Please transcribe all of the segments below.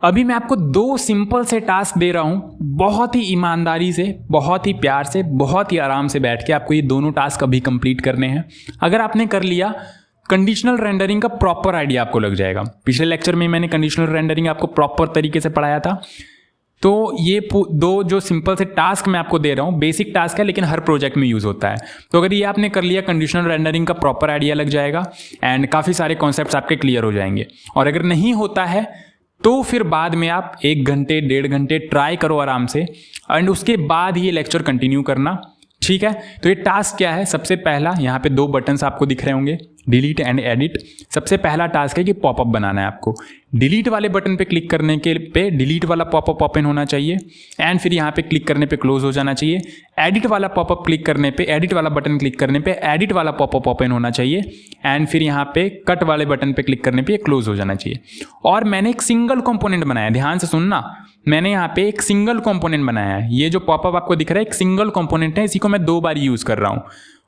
अभी मैं आपको 2 सिंपल से टास्क दे रहा हूँ, बहुत ही ईमानदारी से, बहुत ही प्यार से, बहुत ही आराम से बैठ के आपको ये दोनों टास्क अभी कंप्लीट करने हैं। अगर आपने कर लिया, कंडीशनल रेंडरिंग का प्रॉपर आइडिया आपको लग जाएगा। पिछले लेक्चर में मैंने कंडीशनल रेंडरिंग आपको प्रॉपर तरीके से पढ़ाया था। तो ये 2 जो सिंपल से टास्क मैं आपको दे रहा हूँ, बेसिक टास्क है लेकिन हर प्रोजेक्ट में यूज़ होता है। तो अगर ये आपने कर लिया, कंडीशनल रेंडरिंग का प्रॉपर आइडिया लग जाएगा एंड काफ़ी सारे कॉन्सेप्ट्स आपके क्लियर हो जाएंगे। और अगर नहीं होता है तो फिर बाद में आप 1 घंटे 1.5 घंटे ट्राई करो आराम से एंड उसके बाद ये लेक्चर कंटिन्यू करना, ठीक है। तो ये टास्क क्या है, सबसे पहला यहाँ पे 2 बटन्स आपको दिख रहे होंगे, डिलीट एंड एडिट। सबसे पहला टास्क है कि पॉपअप बनाना है आपको। डिलीट वाले बटन पे क्लिक करने के पे डिलीट वाला पॉपअप ओपन होना चाहिए एंड फिर यहाँ पे क्लिक करने पे क्लोज हो जाना चाहिए। एडिट वाला पॉपअप क्लिक करने पे, एडिट वाला बटन क्लिक करने पे एडिट वाला पॉपअप ओपन होना चाहिए एंड फिर यहाँ पे कट वाले बटन पे क्लिक करने पे क्लोज हो जाना चाहिए। और मैंने एक सिंगल कंपोनेंट बनाया, ध्यान से सुनना, मैंने यहाँ पे एक सिंगल कंपोनेंट बनाया है। ये जो पॉपअप आपको दिख रहा है एक सिंगल कंपोनेंट है, इसी को मैं 2 बार यूज कर रहा हूँ।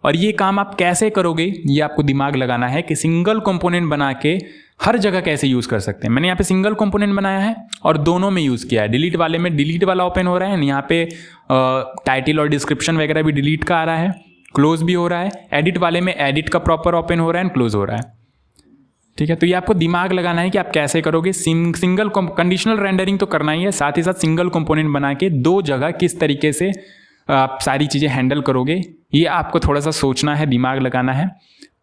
और ये काम आप कैसे करोगे ये आपको दिमाग लगाना है कि सिंगल कंपोनेंट बना के हर जगह कैसे यूज कर सकते हैं। मैंने यहाँ पे सिंगल कंपोनेंट बनाया है और दोनों में यूज किया है। डिलीट वाले में डिलीट वाला ओपन हो रहा है, यहाँ पे टाइटल और डिस्क्रिप्शन वगैरह भी डिलीट का आ रहा है, क्लोज भी हो रहा है। एडिट वाले में एडिट का प्रॉपर ओपन हो रहा है एंड क्लोज हो रहा है, ठीक है। तो ये आपको दिमाग लगाना है कि आप कैसे करोगे। सिंगल कंडीशनल रेंडरिंग तो करना ही है, साथ ही साथ सिंगल कंपोनेंट बना के 2 जगह किस तरीके से आप सारी चीज़ें हैंडल करोगे, ये आपको थोड़ा सा सोचना है, दिमाग लगाना है,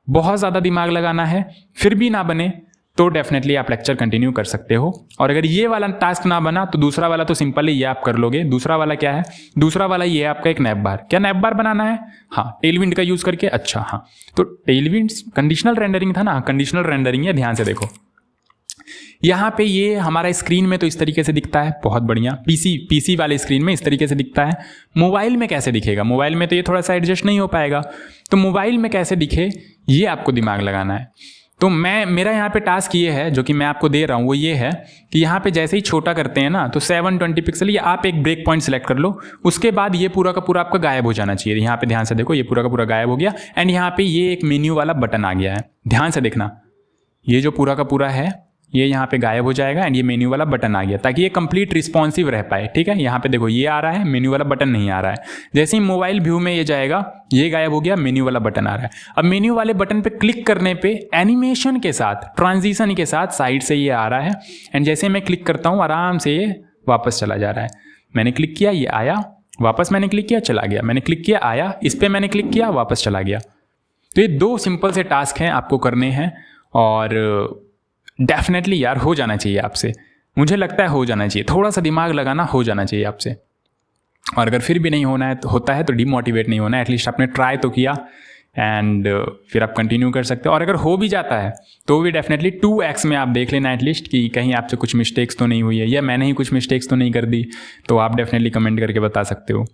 बहुत ज़्यादा दिमाग लगाना है। फिर भी ना बने तो डेफिनेटली आप लेक्चर कंटिन्यू कर सकते हो। और अगर ये वाला टास्क ना बना तो दूसरा वाला तो सिंपल ही ये आप कर लोगे। दूसरा वाला क्या है, दूसरा वाला ये आपका एक नैप बार। क्या नैप बार बनाना है? हाँ, टेलविंड का यूज़ करके। अच्छा हाँ, तो टेलविंड कंडीशनल रेंडरिंग था ना, कंडीशनल रेंडरिंग है। ध्यान से देखो, यहाँ पे ये हमारा स्क्रीन में तो इस तरीके से दिखता है, बहुत बढ़िया। पीसी वाले स्क्रीन में इस तरीके से दिखता है। मोबाइल में कैसे दिखेगा? मोबाइल में तो ये थोड़ा सा एडजस्ट नहीं हो पाएगा, तो मोबाइल में कैसे दिखे ये आपको दिमाग लगाना है। तो मेरा यहाँ पे टास्क ये है जो कि मैं आपको दे रहा हूँ, वो ये है कि यहाँ पे जैसे ही छोटा करते हैं ना तो 720 पिक्सल, ये आप एक ब्रेक पॉइंट सेलेक्ट कर लो। उसके बाद ये पूरा का पूरा आपका गायब हो जाना चाहिए। यहाँ पे ध्यान से देखो, ये पूरा का पूरा गायब हो गया एंड यहाँ पे ये एक मेन्यू वाला बटन आ गया है। ध्यान से देखना, ये जो पूरा का पूरा है ये यहाँ पे गायब हो जाएगा एंड ये मेन्यू वाला बटन आ गया, ताकि ये कंप्लीट रिस्पॉन्सिव रह पाए, ठीक है। यहाँ पे देखो ये आ रहा है, मेन्यू वाला बटन नहीं आ रहा है। जैसे ही मोबाइल व्यू में ये जाएगा, ये गायब हो गया, मेन्यू वाला बटन आ रहा है। अब मेन्यू वाले बटन पे क्लिक करने पे एनिमेशन के साथ, ट्रांजिशन के साथ साइड से ये आ रहा है एंड जैसे मैं क्लिक करता हूँ आराम से ये वापस चला जा रहा है। मैंने क्लिक किया, ये आया, वापस मैंने क्लिक किया, चला गया, मैंने क्लिक किया, आया, इस पर मैंने क्लिक किया, वापस चला गया। तो ये 2 सिंपल से टास्क हैं आपको करने हैं और डेफिनेटली यार हो जाना चाहिए आपसे। मुझे लगता है हो जाना चाहिए, थोड़ा सा दिमाग लगाना हो जाना चाहिए आपसे। और अगर फिर भी नहीं होता है तो डिमोटिवेट नहीं होना है, एटलीस्ट आपने ट्राई तो किया एंड फिर आप कंटिन्यू कर सकते हो। और अगर हो भी जाता है तो भी डेफिनेटली 2x में आप देख लेना एटलीस्ट कि कहीं आपसे कुछ मिस्टेक्स तो नहीं हुई है या मैंने ही कुछ मिस्टेक्स तो नहीं कर दी, तो आप डेफिनेटली कमेंट करके बता सकते हो।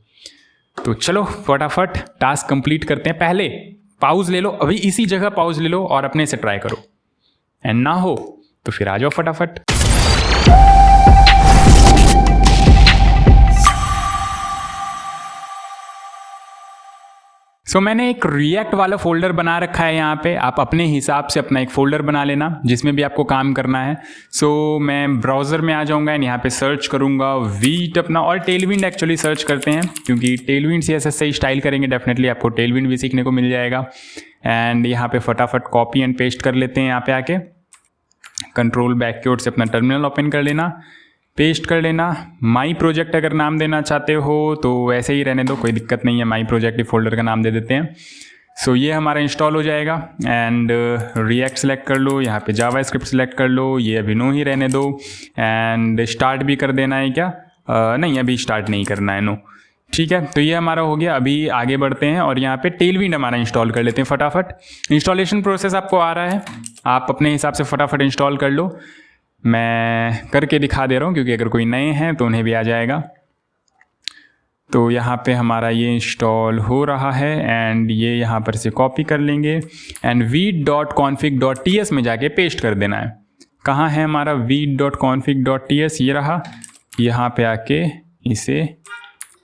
तो चलो फटाफट टास्क कंप्लीट करते हैं। पहले पॉज ले लो, अभी इसी जगह पॉज ले लो और अपने से ट्राई करो, एंड ना हो तो फिर आ जाओ फटाफट। मैंने एक रिएक्ट वाला फोल्डर बना रखा है यहाँ पे। आप अपने हिसाब से अपना एक फोल्डर बना लेना जिसमें भी आपको काम करना है। मैं ब्राउज़र में आ जाऊँगा एंड यहाँ पे सर्च करूँगा वीट अपना, और टेलविंड एक्चुअली सर्च करते हैं क्योंकि टेलविंड CSS से स्टाइल करेंगे डेफिनेटली आपको टेलविंड भी सीखने को मिल जाएगा। एंड यहाँ पे फटाफट कॉपी एंड पेस्ट कर लेते हैं। यहाँ पे आके कंट्रोल बैक की ओर से अपना टर्मिनल ओपन कर लेना, पेस्ट कर लेना। माई प्रोजेक्ट अगर नाम देना चाहते हो तो वैसे ही रहने दो, कोई दिक्कत नहीं है। माई प्रोजेक्ट फोल्डर का नाम दे देते हैं। ये हमारा इंस्टॉल हो जाएगा एंड रिएक्ट सेलेक्ट कर लो, यहाँ पे जावास्क्रिप्ट सेलेक्ट कर लो, ये अभी नो ही रहने दो एंड स्टार्ट भी कर देना है क्या? नहीं, अभी स्टार्ट नहीं करना है, नो, ठीक है। तो ये हमारा हो गया। अभी आगे बढ़ते हैं और यहाँ पे टेलविंड हमारा इंस्टॉल कर लेते हैं फटाफट। इंस्टॉलेशन प्रोसेस आपको आ रहा है, आप अपने हिसाब से फटाफट इंस्टॉल कर लो। मैं करके दिखा दे रहा हूँ क्योंकि अगर कोई नए हैं तो उन्हें भी आ जाएगा। तो यहाँ पे हमारा ये इंस्टॉल हो रहा है एंड ये यहाँ पर से कॉपी कर लेंगे एंड vid.config.ts में जाके पेस्ट कर देना है। कहाँ है हमारा vid.config.ts? ये रहा, यहाँ पे आके इसे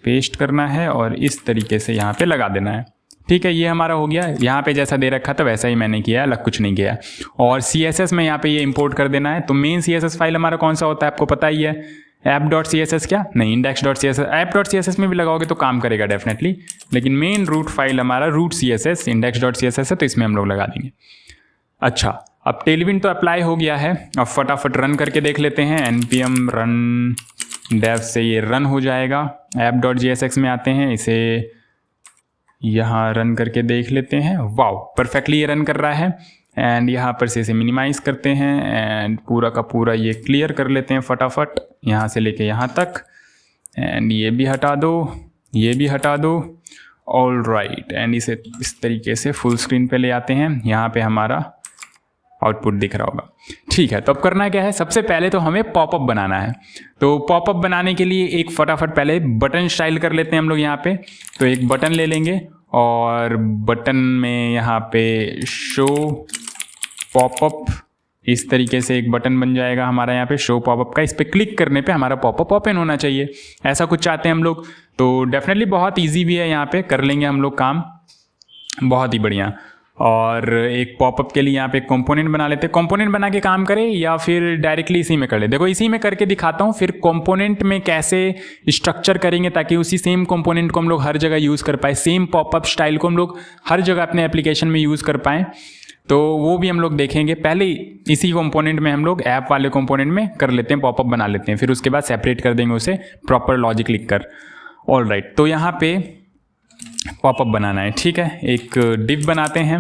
पेस्ट करना है और इस तरीके से यहाँ पे लगा देना है, ठीक है, ये हमारा हो गया। यहाँ पे जैसा दे रखा था वैसा ही मैंने किया, अलग कुछ नहीं किया। और CSS में यहाँ पे ये इंपोर्ट कर देना है। तो मेन CSS फाइल हमारा कौन सा होता है आपको पता ही है, app.css क्या नहीं, index.css। app.css में भी लगाओगे तो काम करेगा डेफिनेटली, लेकिन मेन रूट फाइल हमारा रूट CSS index.css है, तो इसमें हम लोग लगा देंगे। अच्छा, अब टेलविंड तो अप्लाई हो गया है। अब फटाफट रन करके देख लेते हैं। npm run dev से ये रन हो जाएगा। app.jsx में आते हैं, इसे यहाँ रन करके देख लेते हैं। वाओ, परफेक्टली ये रन कर रहा है। एंड यहाँ पर से इसे मिनिमाइज करते हैं एंड पूरा का पूरा ये क्लियर कर लेते हैं फटाफट, यहाँ से लेके यहाँ तक। एंड ये भी हटा दो, ये भी हटा दो। ऑल राइट, एंड इसे इस तरीके से फुल स्क्रीन पे ले आते हैं। यहाँ पे हमारा आउटपुट दिख रहा होगा। ठीक है, तो अब करना क्या है, सबसे पहले तो हमें पॉपअप बनाना है। तो पॉपअप बनाने के लिए एक फटाफट पहले बटन स्टाइल कर लेते हैं हम लोग यहाँ पे। तो एक बटन ले लेंगे और बटन में यहाँ पे शो पॉपअप, इस तरीके से एक बटन बन जाएगा हमारा यहाँ पे शो पॉपअप का। इस पर क्लिक करने पे हमारा पॉपअप ओपन होना चाहिए, ऐसा कुछ चाहते हैं हम लोग। तो डेफिनेटली बहुत ईजी भी है, यहाँ पे कर लेंगे हम लोग काम, बहुत ही बढ़िया। और एक पॉपअप के लिए यहाँ पे कंपोनेंट बना लेते हैं। कंपोनेंट बना के काम करें या फिर डायरेक्टली इसी में कर ले। देखो इसी में करके दिखाता हूँ, फिर कंपोनेंट में कैसे स्ट्रक्चर करेंगे ताकि उसी सेम कंपोनेंट को हम लोग हर जगह यूज़ कर पाए, सेम पॉपअप स्टाइल को हम लोग हर जगह अपने एप्लीकेशन में यूज़ कर पाएँ। तो वो भी हम लोग देखेंगे। पहले इसी कंपोनेंट में हम लोग ऐप वाले कंपोनेंट में कर लेते हैं, पॉपअप बना लेते हैं, फिर उसके बाद सेपरेट कर देंगे उसे प्रॉपर लॉजिक लिख कर। ऑल राइट, तो यहाँ पे पॉपअप बनाना है। ठीक है, एक डिव बनाते हैं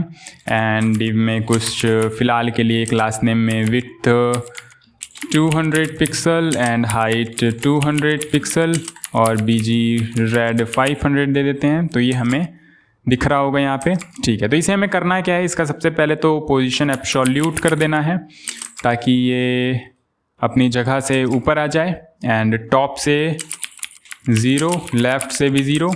एंड डिव में कुछ फ़िलहाल के लिए क्लास नेम में width 200 pixel and height 200 pixel और bg रेड 500 दे देते हैं। तो ये हमें दिख रहा होगा यहाँ पे। ठीक है, तो इसे हमें करना क्या है, इसका सबसे पहले तो पोजीशन एब्सोल्यूट कर देना है ताकि ये अपनी जगह से ऊपर आ जाए। एंड टॉप से 0, लेफ़्ट से भी 0,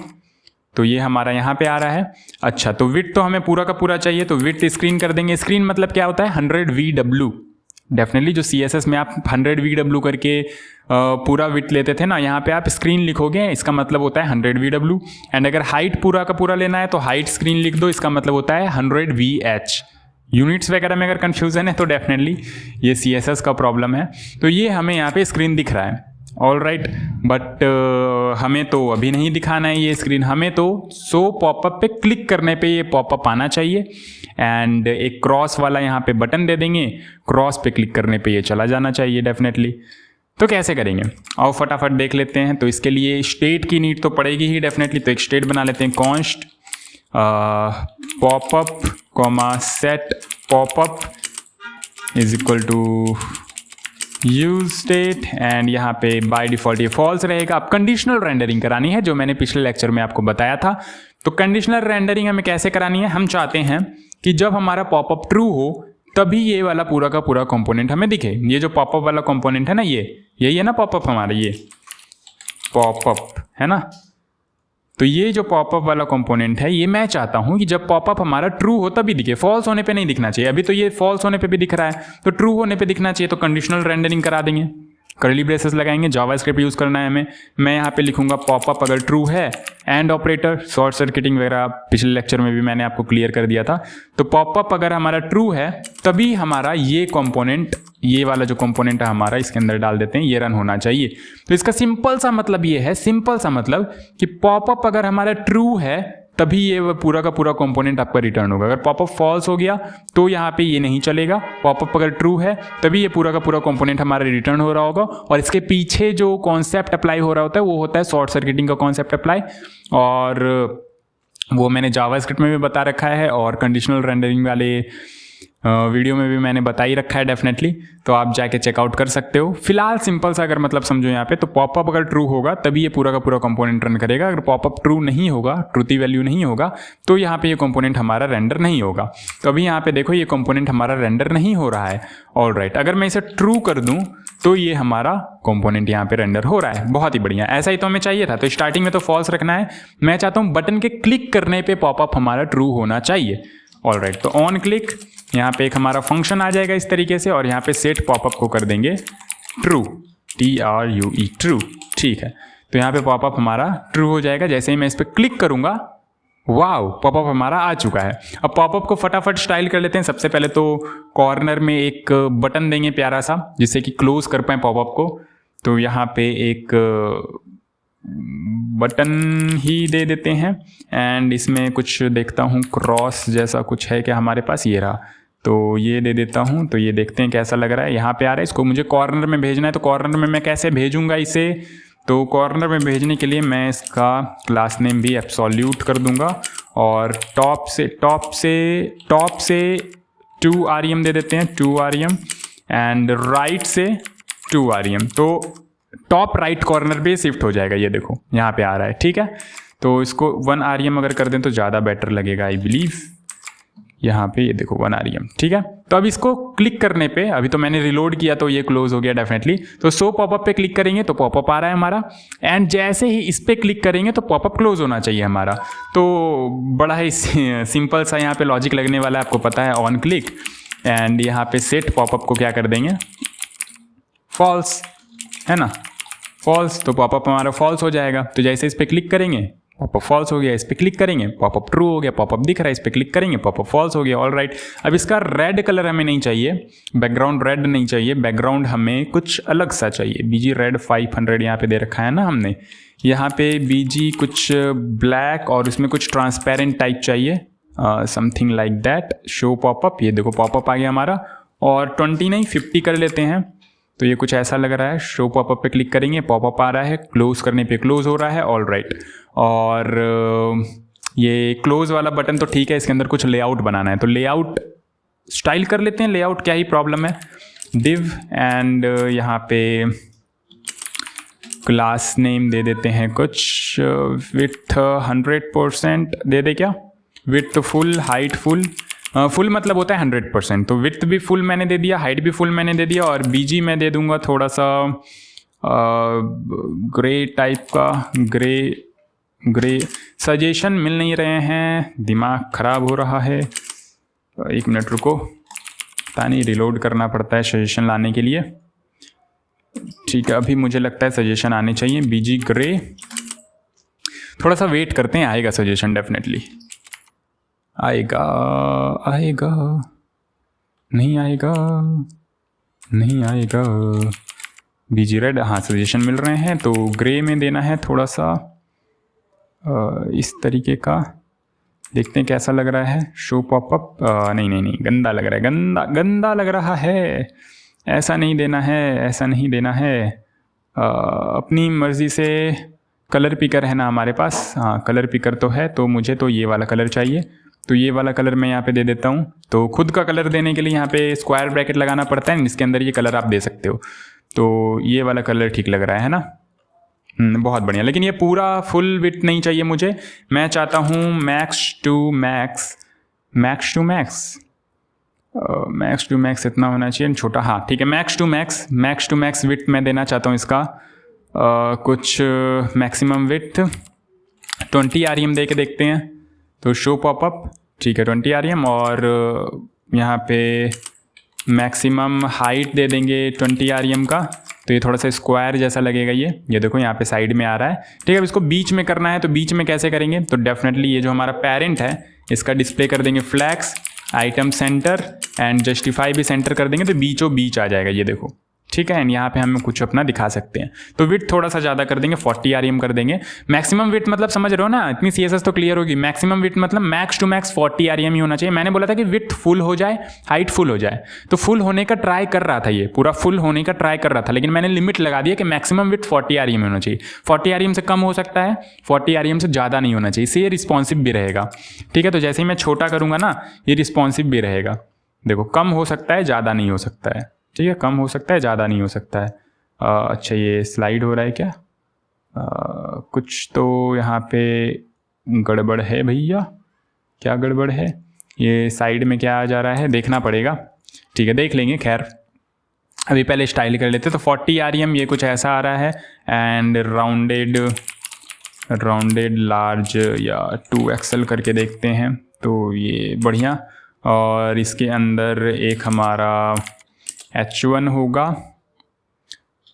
तो ये हमारा यहाँ पे आ रहा है। अच्छा, तो विड्थ तो हमें पूरा का पूरा चाहिए, तो विड्थ स्क्रीन कर देंगे। स्क्रीन मतलब क्या होता है, 100 VW। डेफिनेटली जो CSS में आप 100 VW करके पूरा विड्थ लेते थे ना, यहाँ पे आप स्क्रीन लिखोगे, इसका मतलब होता है 100 VW। एंड अगर हाइट पूरा का पूरा लेना है तो हाइट स्क्रीन लिख दो, इसका मतलब होता है 100 VH। यूनिट्स वगैरह में अगर कन्फ्यूज़न है तो डेफिनेटली ये CSS का प्रॉब्लम है। तो ये हमें यहाँ पे स्क्रीन दिख रहा है। ऑल राइट, बट हमें तो अभी नहीं दिखाना है ये स्क्रीन, हमें तो शो पॉपअप पे क्लिक करने पे ये पॉपअप आना चाहिए। एंड एक क्रॉस वाला यहाँ पे बटन दे देंगे, क्रॉस पे क्लिक करने पे ये चला जाना चाहिए डेफिनेटली। तो कैसे करेंगे आओ फटाफट देख लेते हैं। तो इसके लिए स्टेट की नीड तो पड़ेगी ही डेफिनेटली। तो एक स्टेट बना लेते हैं, const popup comma set popup is equal to use state. And यहाँ पे बाय डिफॉल्ट ये फॉल्स रहेगा। अब कंडीशनल रेंडरिंग करानी है, जो मैंने पिछले लेक्चर में आपको बताया था। तो कंडीशनल रेंडरिंग हमें कैसे करानी है, हम चाहते हैं कि जब हमारा पॉपअप ट्रू हो तभी ये वाला पूरा का पूरा कंपोनेंट हमें दिखे। ये जो पॉपअप वाला कंपोनेंट है ना, यही है ना पॉपअप हमारा, ये पॉपअप है ना। तो ये जो पॉपअप वाला कंपोनेंट है, ये मैं चाहता हूं कि जब पॉपअप हमारा ट्रू हो तभी दिखे, फॉल्स होने पे नहीं दिखना चाहिए। अभी तो ये फॉल्स होने पे भी दिख रहा है, तो ट्रू होने पे दिखना चाहिए। तो कंडीशनल रेंडरिंग करा देंगे, कर्ली ब्रेसेस लगाएंगे, जावास्क्रिप्ट यूज़ करना है हमें। मैं यहाँ पे लिखूंगा पॉपअप अगर ट्रू है, एंड ऑपरेटर, शॉर्ट सर्किटिंग वगैरह पिछले लेक्चर में भी मैंने आपको क्लियर कर दिया था। तो पॉपअप अगर हमारा ट्रू है तभी हमारा ये कंपोनेंट, ये वाला जो कंपोनेंट है हमारा, इसके अंदर डाल देते हैं, ये रन होना चाहिए। तो इसका सिंपल सा मतलब ये है, सिंपल सा मतलब कि पॉपअप अगर हमारा ट्रू है तभी ये पूरा का पूरा कंपोनेंट आपका रिटर्न होगा। अगर पॉपअप फॉल्स हो गया तो यहाँ पे ये नहीं चलेगा। पॉपअप अगर ट्रू है तभी ये पूरा का पूरा कंपोनेंट हमारा रिटर्न हो रहा होगा। और इसके पीछे जो कॉन्सेप्ट अप्लाई हो रहा होता है वो होता है शॉर्ट सर्किटिंग का कॉन्सेप्ट अप्लाई, और वो मैंने जावास्क्रिप्ट में भी बता रखा है और कंडीशनल रेंडरिंग वाले वीडियो में भी मैंने बता ही रखा है डेफिनेटली। तो आप जाके चेकआउट कर सकते हो। फिलहाल सिंपल सा अगर मतलब समझो यहाँ पे, तो पॉपअप अगर ट्रू होगा तभी ये पूरा का पूरा कंपोनेंट रन करेगा। अगर पॉपअप ट्रू नहीं होगा, ट्रूथी वैल्यू नहीं होगा, तो यहाँ पे ये कंपोनेंट हमारा रेंडर नहीं होगा। तो अभी यहाँ पे देखो ये कंपोनेंट हमारा रेंडर नहीं हो रहा है। ऑल राइट, अगर मैं इसे ट्रू कर दूँ तो ये हमारा कंपोनेंट यहाँ पे रेंडर हो रहा है। बहुत ही बढ़िया, ऐसा ही तो हमें चाहिए था। तो स्टार्टिंग में तो फॉल्स रखना है। मैं चाहता हूँ बटन के क्लिक करने पर पॉपअप हमारा ट्रू होना चाहिए। ऑल राइट, तो ऑन क्लिक यहाँ पे एक हमारा फंक्शन आ जाएगा इस तरीके से, और यहाँ पे सेट पॉपअप को कर देंगे ट्रू, TRUE ट्रू। ठीक है, तो यहाँ पे पॉपअप हमारा ट्रू हो जाएगा। जैसे ही मैं इस पर क्लिक करूँगा वाओ, पॉपअप हमारा आ चुका है। अब पॉपअप को फटाफट स्टाइल कर लेते हैं। सबसे पहले तो कॉर्नर में एक बटन देंगे प्यारा सा, जिससे कि क्लोज कर पाएँ पॉपअप को। तो यहाँ पे एक बटन ही दे देते हैं एंड इसमें कुछ देखता हूँ क्रॉस जैसा कुछ है क्या हमारे पास, ये रहा। तो ये दे देता हूँ, तो ये देखते हैं कैसा लग रहा है। यहाँ पे आ रहा है, इसको मुझे कॉर्नर में भेजना है। तो कॉर्नर में मैं कैसे भेजूँगा इसे? तो कॉर्नर में भेजने के लिए मैं इसका क्लास नेम भी एब्सोल्यूट कर दूंगा और टॉप से 2 rem दे देते हैं, 2 rem एंड राइट से 2 rem। तो टॉप राइट कॉर्नर पे शिफ्ट हो जाएगा, ये देखो यहाँ पे आ रहा है, ठीक है। तो इसको 1 rem अगर कर दें तो ज़्यादा बेटर लगेगा आई बिलीव। यहाँ पे ये देखो 1 rem, ठीक है। तो अब इसको क्लिक करने पे, अभी तो मैंने रिलोड किया तो ये क्लोज हो गया डेफिनेटली। तो शो पॉपअप पे क्लिक करेंगे तो पॉपअप आ रहा है हमारा, एंड जैसे ही इस पे क्लिक करेंगे तो पॉपअप क्लोज होना चाहिए हमारा। तो बड़ा ही सिंपल सा यहाँ पे लॉजिक लगने वाला है, आपको पता है। ऑन क्लिक एंड यहाँ पे सेट पॉपअप को क्या कर देंगे, फॉल्स, है ना, फॉल्स। तो पॉपअप हमारा फॉल्स हो जाएगा। तो जैसे इस पे क्लिक करेंगे पॉपअप फॉल्स हो गया, इस पे क्लिक करेंगे पॉपअप ट्रू हो गया, पॉपअप दिख रहा है, इस पे क्लिक करेंगे पॉपअप फॉल्स हो गया। All right. अब इसका रेड कलर हमें नहीं चाहिए, बैकग्राउंड रेड नहीं चाहिए, बैकग्राउंड हमें कुछ अलग सा चाहिए। बीजी रेड 500 यहाँ पे दे रखा है ना हमने, यहाँ पे बीजी कुछ ब्लैक और उसमें कुछ ट्रांसपेरेंट टाइप चाहिए, something like that. Show popup, ये देखो पॉपअप आ गया हमारा, और 20 नहीं 50 कर लेते हैं। तो ये कुछ ऐसा लग रहा है। शो पॉपअप पे क्लिक करेंगे, पॉपअप आ रहा है, क्लोज करने पे क्लोज हो रहा है। All right. और ये क्लोज वाला बटन तो ठीक है, इसके अंदर कुछ लेआउट बनाना है तो लेआउट स्टाइल कर लेते हैं। लेआउट क्या ही प्रॉब्लम है, डिव एंड यहाँ पे क्लास नेम दे देते हैं कुछ, विथ 100% दे दे क्या, with full, height full, full मतलब होता है 100%। तो विथ भी फुल मैंने दे दिया, हाइट भी फुल मैंने दे दिया, और बीजी मैं दे दूंगा थोड़ा सा ग्रे टाइप का, ग्रे। सजेशन मिल नहीं रहे हैं, दिमाग ख़राब हो रहा है। 1 मिनट रुको, पता नहीं रिलोड करना पड़ता है सजेशन लाने के लिए। ठीक है, अभी मुझे लगता है सजेशन आने चाहिए। बीजी ग्रे, थोड़ा सा वेट करते हैं, आएगा सजेशन डेफिनेटली, आएगा आएगा, नहीं आएगा नहीं आएगा। बीजी रेड, हाँ सजेशन मिल रहे हैं। तो ग्रे में देना है थोड़ा सा इस तरीके का, देखते हैं कैसा लग रहा है। शो पॉपअप, नहीं गंदा लग रहा है, गंदा लग रहा है। ऐसा नहीं देना है, ऐसा नहीं देना है। अपनी मर्ज़ी से कलर पिकर है ना हमारे पास, हाँ कलर पिकर तो है। तो मुझे तो ये वाला कलर चाहिए, तो ये वाला कलर मैं यहाँ पे दे देता हूँ। तो खुद का कलर देने के लिए यहाँ पे स्क्वायर ब्रैकेट लगाना पड़ता है, इसके अंदर ये कलर आप दे सकते हो। तो ये वाला कलर ठीक लग रहा है ना, बहुत बढ़िया। लेकिन ये पूरा फुल विड्थ नहीं चाहिए मुझे, मैं चाहता हूँ मैक्स टू मैक्स इतना होना चाहिए, छोटा, हाँ ठीक है। मैक्स टू मैक्स विड्थ मैं देना चाहता हूँ इसका कुछ मैक्सिमम विड्थ 20 rem दे के देखते हैं। तो शो पॉपअप, ठीक है 20 rem, और यहाँ पे मैक्सिमम हाइट दे देंगे 20 rem का। तो ये थोड़ा सा स्क्वायर जैसा लगेगा, ये देखो यहाँ पे साइड में आ रहा है, ठीक है। अब इसको बीच में करना है, तो बीच में कैसे करेंगे, तो डेफिनेटली ये जो हमारा पेरेंट है इसका डिस्प्ले कर देंगे flex, item center and justify भी सेंटर कर देंगे, तो बीचों बीच आ जाएगा, ये देखो, ठीक है। एंड यहाँ पे हम कुछ अपना दिखा सकते हैं। तो विड्थ थोड़ा सा ज़्यादा कर देंगे, 40 rem कर देंगे। मैक्सिमम विड्थ मतलब समझ रहे हो ना, इतनी CSS तो क्लियर होगी। मैक्सिमम विड्थ मतलब मैक्स टू मैक्स 40 rem ही होना चाहिए। मैंने बोला था कि विड्थ फुल हो जाए, हाइट फुल हो जाए। तो फुल होने का ट्राई कर रहा था, ये पूरा फुल होने का ट्राई कर रहा था, लेकिन मैंने लिमिट लगा दिया कि मैक्सिमम विड्थ 40 rem होना चाहिए। 40 rem से कम हो सकता है, 40 rem से ज़्यादा नहीं होना चाहिए, इससे ये रिस्पॉन्सिव भी रहेगा, ठीक है। तो जैसे ही मैं छोटा करूँगा ना, ये रिस्पॉन्सिव भी रहेगा। देखो कम हो सकता है, ज़्यादा नहीं हो सकता है, ठीक है, कम हो सकता है, ज़्यादा नहीं हो सकता है। अच्छा ये स्लाइड हो रहा है क्या, कुछ तो यहाँ पे गड़बड़ है भैया, क्या गड़बड़ है, ये साइड में क्या आ जा रहा है, देखना पड़ेगा, ठीक है देख लेंगे। खैर अभी पहले स्टाइल कर लेते। तो 40 rem ये कुछ ऐसा आ रहा है, एंड राउंडेड लार्ज या 2XL करके देखते हैं, तो ये बढ़िया। और इसके अंदर एक हमारा H1 होगा,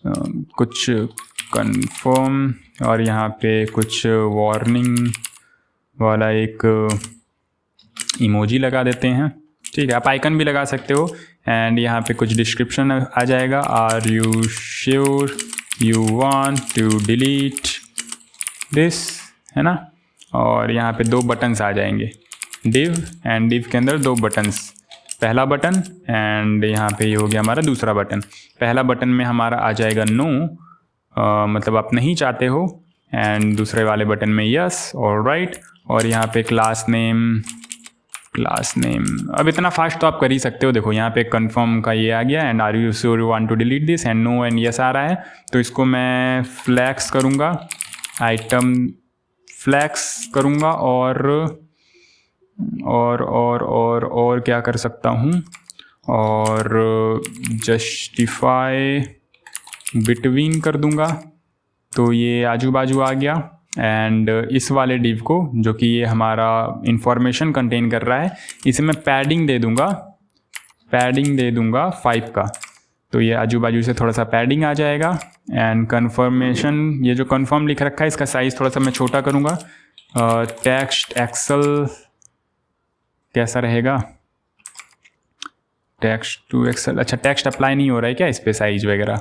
कुछ कंफर्म, और यहाँ पे कुछ वाला एक इमोजी लगा देते हैं। ठीक है, आप आइकन भी लगा सकते हो। एंड यहाँ पे कुछ डिस्क्रिप्शन आ जाएगा, are you sure you want to delete this, है ना। और यहाँ पे 2 बटन्स आ जाएंगे, डिव एंड डिव के अंदर 2 बटन्स, पहला बटन एंड यहाँ पे ये हो गया हमारा दूसरा बटन। पहला बटन में हमारा आ जाएगा नो, मतलब आप नहीं चाहते हो, एंड दूसरे वाले बटन में यस और राइट। और यहाँ पे क्लास नेम अब इतना फास्ट तो आप कर ही सकते हो। देखो यहाँ पे कंफर्म का ये आ गया, and are you sure you want to delete this, and no and yes आ रहा है। तो इसको मैं फ्लैक्स करूँगा, आइटम फ्लैक्स करूँगा, और क्या कर सकता हूँ, और जस्टिफाई बिटवीन कर दूँगा। तो ये आजू बाजू आ गया। एंड इस वाले डिव को, जो कि ये हमारा इंफॉर्मेशन कंटेन कर रहा है, इसे मैं पैडिंग दे दूँगा 5 का। तो ये आजू बाजू से थोड़ा सा पैडिंग आ जाएगा। एंड कन्फर्मेशन, ये जो कन्फर्म लिख रखा है इसका साइज़ थोड़ा सा मैं छोटा करूँगा। टेक्स्ट एक्सेल कैसा रहेगा, टेक्स्ट टू एक्सेल। अच्छा, टेक्स्ट अप्लाई नहीं हो रहा है क्या इस पर साइज वगैरह,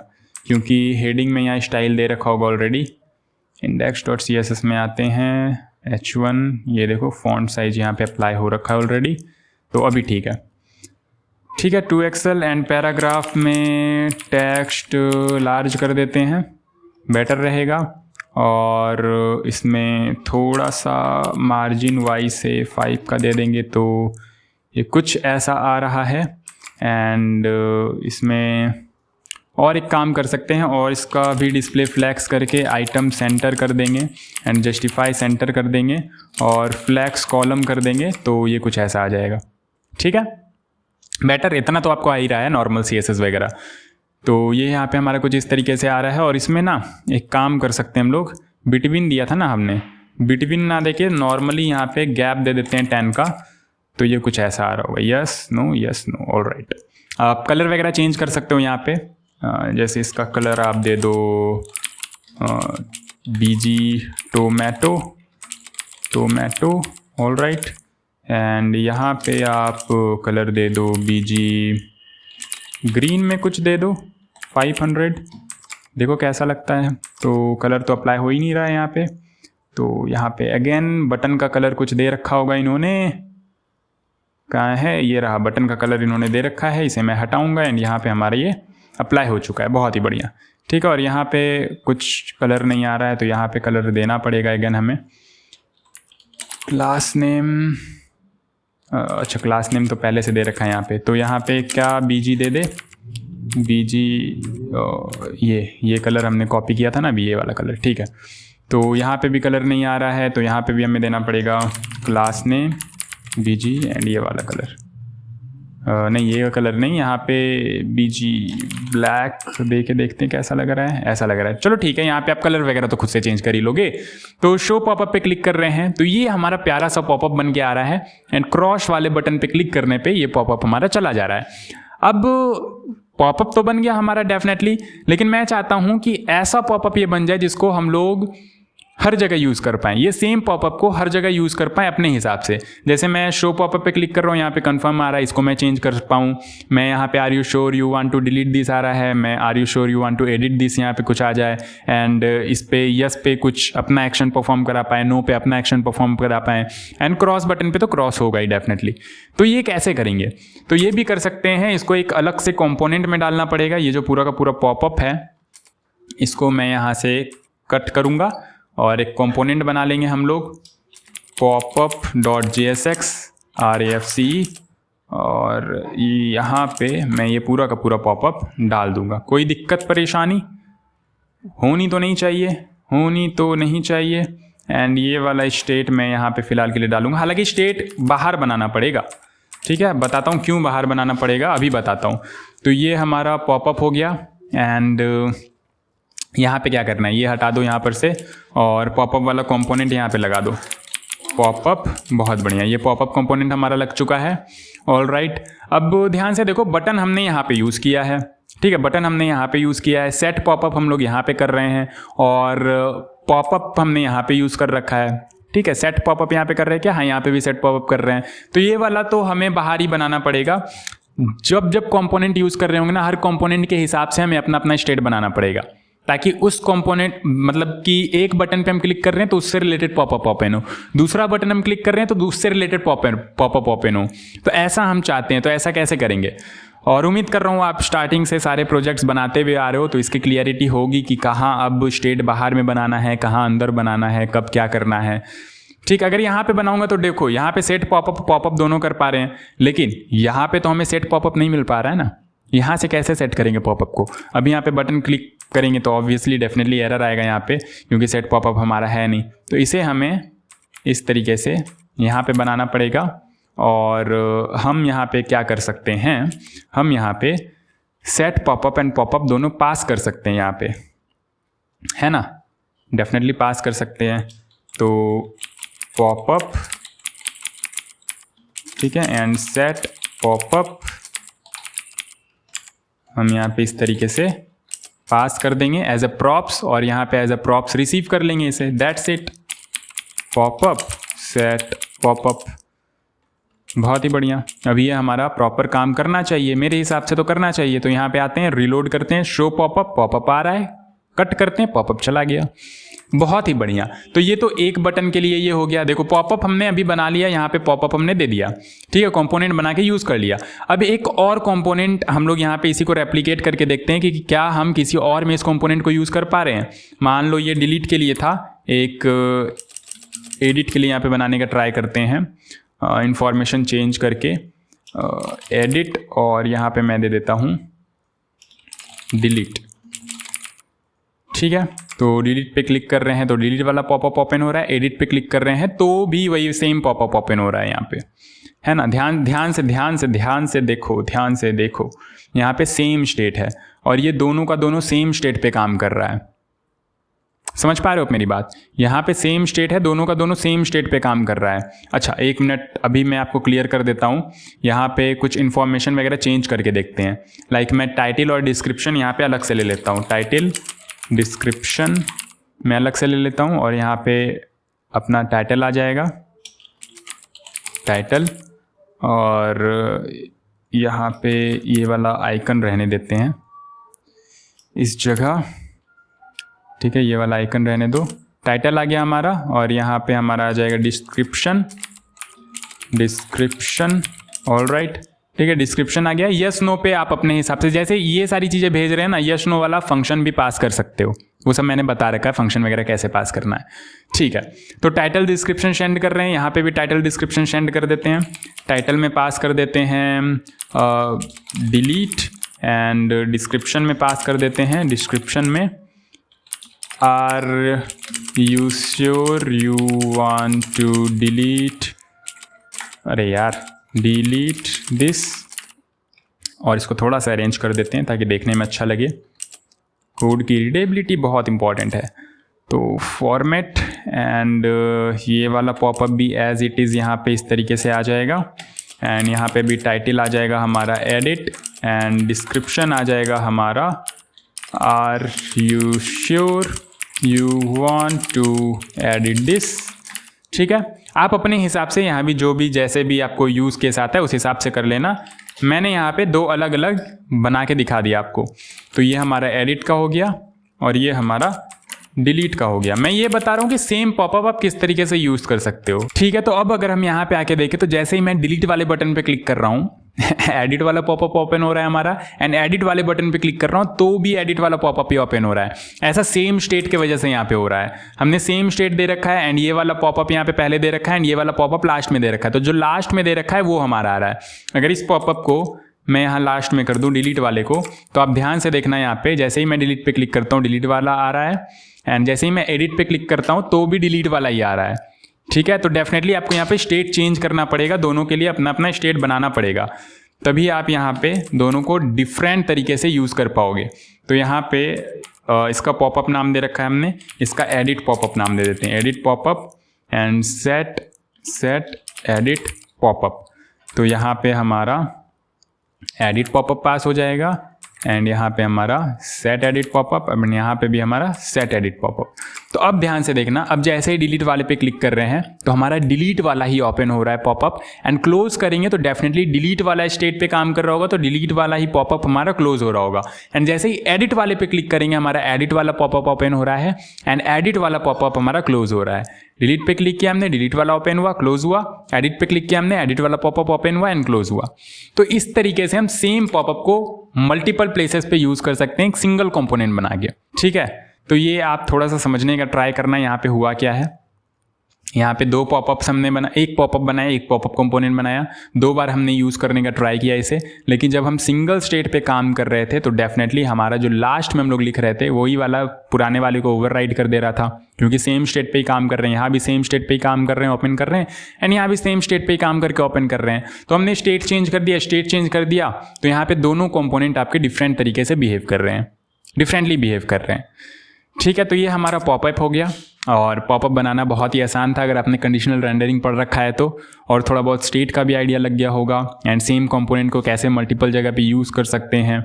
क्योंकि हेडिंग में यहाँ स्टाइल दे रखा होगा ऑलरेडी। index.css में आते हैं, h1, ये देखो फॉन्ट साइज यहाँ पे अप्लाई हो रखा है ऑलरेडी, तो अभी ठीक है। 2XL एंड पैराग्राफ में टेक्स्ट लार्ज कर देते हैं, बेटर रहेगा। और इसमें थोड़ा सा मार्जिन वाइज से 5 का दे देंगे, तो ये कुछ ऐसा आ रहा है। एंड इसमें और एक काम कर सकते हैं, और इसका भी डिस्प्ले फ्लैक्स करके आइटम सेंटर कर देंगे, एंड जस्टिफाई सेंटर कर देंगे, और फ्लैक्स कॉलम कर देंगे, तो ये कुछ ऐसा आ जाएगा। ठीक है, बेटर, इतना तो आपको आ ही रहा है नॉर्मल CSS वगैरह। तो ये यहाँ पे हमारा कुछ इस तरीके से आ रहा है। और इसमें ना एक काम कर सकते हैं हम लोग, बिटवीन दिया था ना हमने, बिटवीन ना देके नॉर्मली यहाँ पे गैप दे देते हैं 10 का, तो ये कुछ ऐसा आ रहा होगा, यस नो ऑल राइट। आप कलर वगैरह चेंज कर सकते हो यहाँ पे, जैसे इसका कलर आप दे दो BG tomato all right. And यहाँ पे आप कलर दे दो BG ग्रीन में कुछ दे दो 500, देखो कैसा लगता है। तो कलर तो अप्लाई हो ही नहीं रहा है यहाँ पे। तो यहाँ पे अगेन बटन का कलर कुछ दे रखा होगा इन्होंने, कहाँ है, ये रहा बटन का कलर इन्होंने दे रखा है, इसे मैं हटाऊंगा। एंड यहाँ पे हमारा ये अप्लाई हो चुका है, बहुत ही बढ़िया। ठीक है, और यहाँ पे कुछ कलर नहीं आ रहा है, तो यहाँ पे कलर देना पड़ेगा अगेन हमें। क्लास नेम, अच्छा क्लास नेम तो पहले से दे रखा है यहाँ पे, तो यहाँ पे क्या BG दे दे, BG ये कलर हमने कॉपी किया था ना अभी, ये वाला कलर। ठीक है, तो यहाँ पे भी कलर नहीं आ रहा है, तो यहाँ पे भी हमें देना पड़ेगा क्लास नेम BG एंड ये वाला कलर, नहीं ये कलर नहीं, यहाँ पे BG ब्लैक दे के देखते हैं कैसा लग रहा है, ऐसा लग रहा है। चलो ठीक है, यहाँ पे आप कलर वगैरह तो खुद से चेंज कर ही लोगे। तो शो पॉपअप पे क्लिक कर रहे हैं, तो ये हमारा प्यारा सा पॉपअप बन के आ रहा है। एंड क्रॉस वाले बटन पे क्लिक करने पे ये पॉपअप हमारा चला जा रहा है। अब पॉपअप तो बन गया हमारा डेफिनेटली, लेकिन मैं चाहता हूँ कि ऐसा पॉपअप ये बन जाए जिसको हम लोग हर जगह यूज़ कर पाएँ, ये सेम पॉपअप को हर जगह यूज़ कर पाएँ अपने हिसाब से। जैसे मैं शो पॉपअप पे क्लिक कर रहा हूँ, यहाँ पे कंफर्म आ रहा है, इसको मैं चेंज कर पाऊँ। मैं यहाँ पे are you sure you want to delete this आ रहा है, मैं are you sure you want to edit this यहाँ पे कुछ आ जाए। एंड इस पे यस पे कुछ अपना एक्शन परफॉर्म करा पाए, नो पे अपना एक्शन परफॉर्म करा पाएँ, एंड क्रॉस बटन पे तो क्रॉस होगा ही डेफिनेटली। तो ये कैसे करेंगे, तो ये भी कर सकते हैं। इसको एक अलग से कॉम्पोनेंट में डालना पड़ेगा। ये जो पूरा का पूरा पॉपअप है, इसको मैं यहाँ से कट करूँगा और एक कंपोनेंट बना लेंगे हम लोग, popup.jsx RAFCE, और यहाँ पे मैं ये पूरा का पूरा पॉपअप डाल दूंगा। कोई दिक्कत परेशानी होनी तो नहीं चाहिए। एंड ये वाला स्टेट मैं यहाँ पे फ़िलहाल के लिए डालूंगा, हालांकि स्टेट बाहर बनाना पड़ेगा। ठीक है, बताता हूँ क्यों बाहर बनाना पड़ेगा, अभी बताता हूँ। तो ये हमारा पॉपअप हो गया। एंड यहाँ पे क्या करना है, ये हटा दो यहाँ पर से, और पॉपअप वाला कंपोनेंट यहाँ पे लगा दो। पॉपअप, बहुत बढ़िया, ये पॉपअप कंपोनेंट हमारा लग चुका है। ऑल राइट, अब ध्यान से देखो, बटन हमने यहाँ पे यूज़ किया है। ठीक है, बटन हमने यहाँ पे यूज़ किया है, सेट पॉपअप हम लोग यहाँ पे कर रहे हैं, और पॉपअप हमने यहाँ पे यूज़ कर रखा है। ठीक है, सेट पॉपअप यहाँ पे कर रहे हैं क्या? हाँ, यहाँ पे भी सेट पॉपअप कर रहे हैं। तो ये वाला तो हमें बाहर ही बनाना पड़ेगा। जब कंपोनेंट यूज़ कर रहे होंगे ना, हर कंपोनेंट के हिसाब से हमें अपना अपना स्टेट बनाना पड़ेगा, ताकि उस कंपोनेंट मतलब कि एक बटन पे हम क्लिक कर रहे हैं तो उससे रिलेटेड पॉपअप ओपन हो, दूसरा बटन हम क्लिक कर रहे हैं तो उससे रिलेटेड पॉपअप ओपन हो। तो ऐसा हम चाहते हैं। तो ऐसा कैसे करेंगे? और उम्मीद कर रहा हूँ आप स्टार्टिंग से सारे प्रोजेक्ट्स बनाते हुए आ रहे हो, तो इसकी क्लियरिटी होगी कि कहाँ अब स्टेट बाहर में बनाना है, कहाँ अंदर बनाना है, कब क्या करना है। ठीक, अगर यहाँ पे बनाऊंगा तो देखो यहाँ पे सेट पॉपअप दोनों कर पा रहे हैं, लेकिन यहाँ पे तो हमें सेट पॉपअप नहीं मिल पा रहा है ना। यहाँ से कैसे सेट करेंगे पॉपअप को? अभी यहाँ पे बटन क्लिक करेंगे तो ऑब्वियसली डेफिनेटली एरर आएगा यहाँ पे, क्योंकि सेट पॉपअप हमारा है नहीं। तो इसे हमें इस तरीके से यहाँ पे बनाना पड़ेगा। और हम यहाँ पे क्या कर सकते हैं, हम यहाँ पे सेट पॉपअप एंड पॉपअप दोनों पास कर सकते हैं यहाँ पे, है ना, डेफिनेटली पास कर सकते हैं। तो पॉपअप, ठीक है, एंड सेट पॉपअप हम यहाँ पे इस तरीके से पास कर देंगे एज अ प्रॉप्स, और यहाँ पे एज अ प्रॉप्स रिसीव कर लेंगे इसे। That's it, popup set popup. बहुत ही बढ़िया। अभी ये हमारा प्रॉपर काम करना चाहिए, मेरे हिसाब से तो करना चाहिए। तो यहाँ पे आते हैं, रिलोड करते हैं, शो पॉपअप, पॉपअप आ रहा है, कट करते हैं, पॉपअप चला गया। बहुत ही बढ़िया। तो ये तो एक बटन के लिए ये हो गया। देखो पॉपअप हमने अभी बना लिया, यहाँ पे पॉपअप हमने दे दिया, ठीक है, कंपोनेंट बना के यूज़ कर लिया। अब एक और कंपोनेंट हम लोग यहाँ पे इसी को रेप्लिकेट करके देखते हैं कि क्या हम किसी और में इस कंपोनेंट को यूज़ कर पा रहे हैं। मान लो ये डिलीट के लिए था, एक एडिट के लिए यहाँ पे बनाने का ट्राई करते हैं, इंफॉर्मेशन चेंज करके एडिट, और यहाँ पे मैं दे देता हूँ डिलीट, ठीक है। तो डिलीट पे क्लिक कर रहे हैं तो डिलीट वाला पॉपअप ओपन हो रहा है, एडिट पे क्लिक कर रहे हैं तो भी वही सेम पॉपअप ओपन हो रहा है यहाँ पे, है ना। ध्यान से देखो यहाँ पे सेम स्टेट है, और ये दोनों का दोनों सेम स्टेट पे काम कर रहा है। समझ पा रहे हो आप मेरी बात? यहाँ पे सेम स्टेट है, दोनों का दोनों सेम स्टेट पे काम कर रहा है। अच्छा, एक मिनट, अभी मैं आपको क्लियर कर देता हूँ। यहाँ पे कुछ इन्फॉर्मेशन वगैरह चेंज करके देखते हैं। लाइक मैं टाइटल और डिस्क्रिप्शन यहाँ पे अलग से ले लेता हूँ, टाइटल डिस्क्रिप्शन मैं अलग से ले लेता हूँ, और यहाँ पे अपना टाइटल आ जाएगा, टाइटल, और यहाँ पे ये वाला आइकन रहने देते हैं इस जगह, ठीक है, ये वाला आइकन रहने दो। टाइटल आ गया हमारा, और यहाँ पे हमारा आ जाएगा डिस्क्रिप्शन, ऑलराइट, ठीक है, डिस्क्रिप्शन आ गया। यस नो पे आप अपने हिसाब से, जैसे ये सारी चीज़ें भेज रहे हैं ना, यस नो वाला फंक्शन भी पास कर सकते हो, वो सब मैंने बता रखा है फंक्शन वगैरह कैसे पास करना है, ठीक है। तो टाइटल डिस्क्रिप्शन सेंड कर रहे हैं, यहाँ पे भी टाइटल डिस्क्रिप्शन सेंड कर देते हैं। टाइटल में पास कर देते हैं डिलीट, एंड डिस्क्रिप्शन में पास कर देते हैं, डिस्क्रिप्शन में are you sure you want to delete, अरे यार, डिलीट दिस, और इसको थोड़ा सा अरेंज कर देते हैं ताकि देखने में अच्छा लगे। कोड की रीडेबिलिटी बहुत इंपॉर्टेंट है। तो फॉर्मेट, एंड ये वाला पॉपअप भी एज इट इज़ यहाँ पे इस तरीके से आ जाएगा, एंड यहाँ पे भी टाइटल आ जाएगा हमारा एडिट, एंड डिस्क्रिप्शन आ जाएगा हमारा are you sure you want to edit this, ठीक है। आप अपने हिसाब से यहाँ भी जो भी जैसे भी आपको यूज़ केस आता है उस हिसाब से कर लेना। मैंने यहाँ पे दो अलग अलग बना के दिखा दिया आपको। तो ये हमारा एडिट का हो गया, और ये हमारा डिलीट का हो गया। मैं ये बता रहा हूँ कि सेम पॉपअप आप किस तरीके से यूज़ कर सकते हो, ठीक है। तो अब अगर हम यहाँ पे आके देखें तो जैसे ही मैं डिलीट वाले बटन पे क्लिक कर रहा हूँ एडिट वाला पॉपअप ओपन हो रहा है हमारा, एंड एडिट वाले बटन पे क्लिक कर रहा हूँ तो भी एडिट वाला पॉपअप ही ओपन हो रहा है। ऐसा सेम स्टेट की वजह से यहाँ पे हो रहा है। हमने सेम स्टेट दे रखा है, एंड ये वाला पॉपअप यहाँ पे पहले दे रखा है, एंड ये वाला पॉपअप लास्ट में दे रखा है। तो जो लास्ट में दे रखा है वो हमारा आ रहा है। अगर इस पॉपअप को मैं यहाँ लास्ट में कर दूँ डिलीट वाले को, तो आप ध्यान से देखना, यहाँ पे जैसे ही मैं डिलीट पे क्लिक करता हूँ डिलीट वाला आ रहा है, एंड जैसे ही मैं एडिट पे क्लिक करता हूँ तो भी डिलीट वाला ही आ रहा है, ठीक है। तो डेफिनेटली आपको यहाँ पे स्टेट चेंज करना पड़ेगा, दोनों के लिए अपना अपना स्टेट बनाना पड़ेगा, तभी आप यहाँ पे दोनों को डिफरेंट तरीके से यूज़ कर पाओगे। तो यहाँ पे इसका पॉपअप नाम दे रखा है हमने, इसका एडिट पॉपअप नाम दे देते हैं, edit popup, and set edit popup. तो यहाँ पे हमारा एडिट पॉपअप पास हो जाएगा, एंड यहाँ पे हमारा सेट एडिट पॉपअप, अब यहाँ पे भी हमारा सेट एडिट पॉपअप। तो अब ध्यान से देखना, अब जैसे ही डिलीट वाले पे क्लिक कर रहे हैं तो हमारा डिलीट वाला ही ओपन हो रहा है पॉपअप, एंड क्लोज करेंगे तो डेफिनेटली डिलीट वाला स्टेट पे काम कर रहा होगा, तो डिलीट वाला ही पॉपअप हमारा क्लोज हो रहा होगा। एंड जैसे ही एडिट वाले पे क्लिक करेंगे हमारा एडिट वाला पॉपअप ओपन हो रहा है एंड एडिट वाला पॉपअप हमारा क्लोज हो रहा है। डिलीट पे क्लिक किया हमने, डिलीट वाला ओपन हुआ, क्लोज हुआ, एडिट पे क्लिक किया हमने, एडिट वाला पॉपअप ओपन हुआ एंड क्लोज हुआ। तो इस तरीके से हम सेम पॉपअप को मल्टीपल प्लेसेस पे यूज कर सकते हैं एक सिंगल कंपोनेंट बना के, ठीक है। तो ये आप थोड़ा सा समझने का ट्राई करना, यहाँ पे हुआ क्या है। यहाँ पे दो पॉपअप्स हमने एक पॉपअप बनाया, एक पॉपअप कंपोनेंट बनाया, 2 बार हमने यूज़ करने का ट्राई किया इसे, लेकिन जब हम सिंगल स्टेट पे काम कर रहे थे तो डेफिनेटली हमारा जो लास्ट में हम लोग लिख रहे थे वही वाला पुराने वाले को ओवरराइड कर दे रहा था, क्योंकि सेम स्टेट पे ही काम कर रहे हैं, यहाँ भी सेम स्टेट पे ही काम कर रहे हैं, ओपन कर रहे हैं, एंड यहाँ भी सेम स्टेट पे ही काम करके ओपन कर रहे हैं। तो हमने स्टेट चेंज कर दिया, स्टेट चेंज कर दिया, तो यहाँ पे दोनों कंपोनेंट आपके डिफरेंट तरीके से बिहेव कर रहे हैं, डिफरेंटली बिहेव कर रहे हैं, ठीक है। तो ये हमारा पॉपअप हो गया, और पॉपअप बनाना बहुत ही आसान था अगर आपने कंडीशनल रेंडरिंग पढ़ रखा है तो, और थोड़ा बहुत स्टेट का भी आइडिया लग गया होगा, एंड सेम कंपोनेंट को कैसे मल्टीपल जगह पे यूज़ कर सकते हैं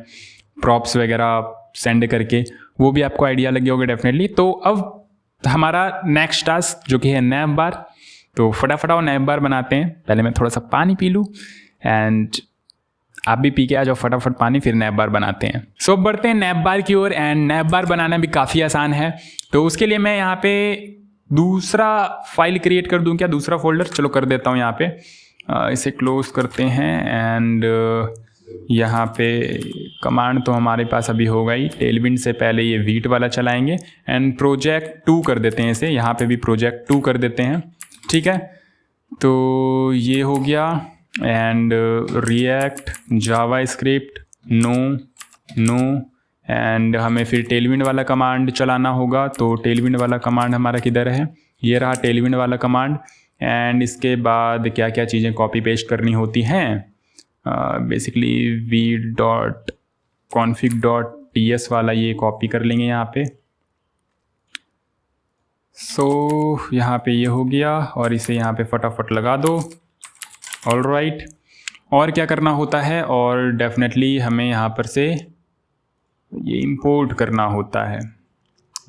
प्रॉप्स वगैरह सेंड करके, वो भी आपको आइडिया लग गया होगा डेफिनेटली। तो अब हमारा नेक्स्ट टास्क जो कि है नैप बार, तो फटाफट आओ नैप बार बनाते हैं। पहले मैं थोड़ा सा पानी पी लूँ एंड आप भी पी के आ जाओ फटाफट पानी, फिर नैप बार बनाते हैं। सो अब बढ़ते हैं नैप बार की ओर, एंड नैप बार बनाना भी काफ़ी आसान है। तो उसके लिए मैं यहाँ पे दूसरा फाइल क्रिएट कर दूँ क्या, दूसरा फोल्डर, चलो कर देता हूँ। यहाँ पे इसे क्लोज करते हैं, एंड यहाँ पे कमांड तो हमारे पास अभी होगा ही, टेलविंड से पहले ये वीट वाला चलाएंगे, एंड प्रोजेक्ट 2 कर देते हैं इसे, यहाँ पे भी प्रोजेक्ट 2 कर देते हैं, ठीक है। तो ये हो गया, and react JavaScript no, and हमें फिर टेलविंड वाला कमांड चलाना होगा। तो टेलविंड वाला कमांड हमारा किधर है, ये रहा टेलविंड वाला कमांड। एंड इसके बाद क्या क्या चीज़ें कॉपी पेस्ट करनी होती हैं, बेसिकली v.config.ts वाला ये कॉपी कर लेंगे यहाँ पे। सो यहाँ पे ये हो गया, और इसे यहाँ पे फटाफट लगा दो। ऑल राइट, और क्या करना होता है, और डेफिनेटली हमें यहाँ पर से ये इंपोर्ट करना होता है,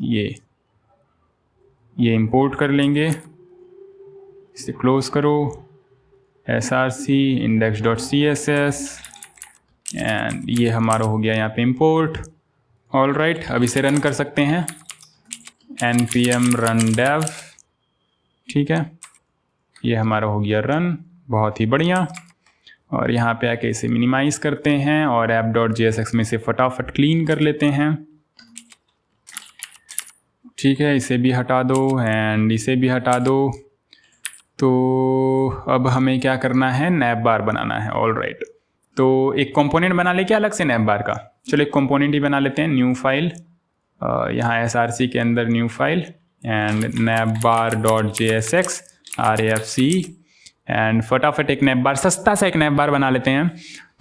ये इंपोर्ट कर लेंगे, इसे क्लोज करो, src index.css, एंड ये हमारा हो गया यहाँ पे इंपोर्ट। ऑल राइट, अब इसे रन कर सकते हैं, npm run dev, ठीक है, ये हमारा हो गया रन, बहुत ही बढ़िया। और यहाँ पे आके इसे मिनिमाइज़ करते हैं और app.jsx में से फटाफट क्लीन कर लेते हैं, ठीक है। इसे भी हटा दो एंड इसे भी हटा दो। तो अब हमें क्या करना है, नैप बार बनाना है। ऑल राइट, तो एक कंपोनेंट बना ले क्या अलग से नैप बार का, चलो एक कंपोनेंट ही बना लेते हैं, न्यू फाइल, यहाँ src के अंदर new file, and napbar.jsx rafc, and फटाफट एक नैप बार, सस्ता सा एक नैप बार बना लेते हैं।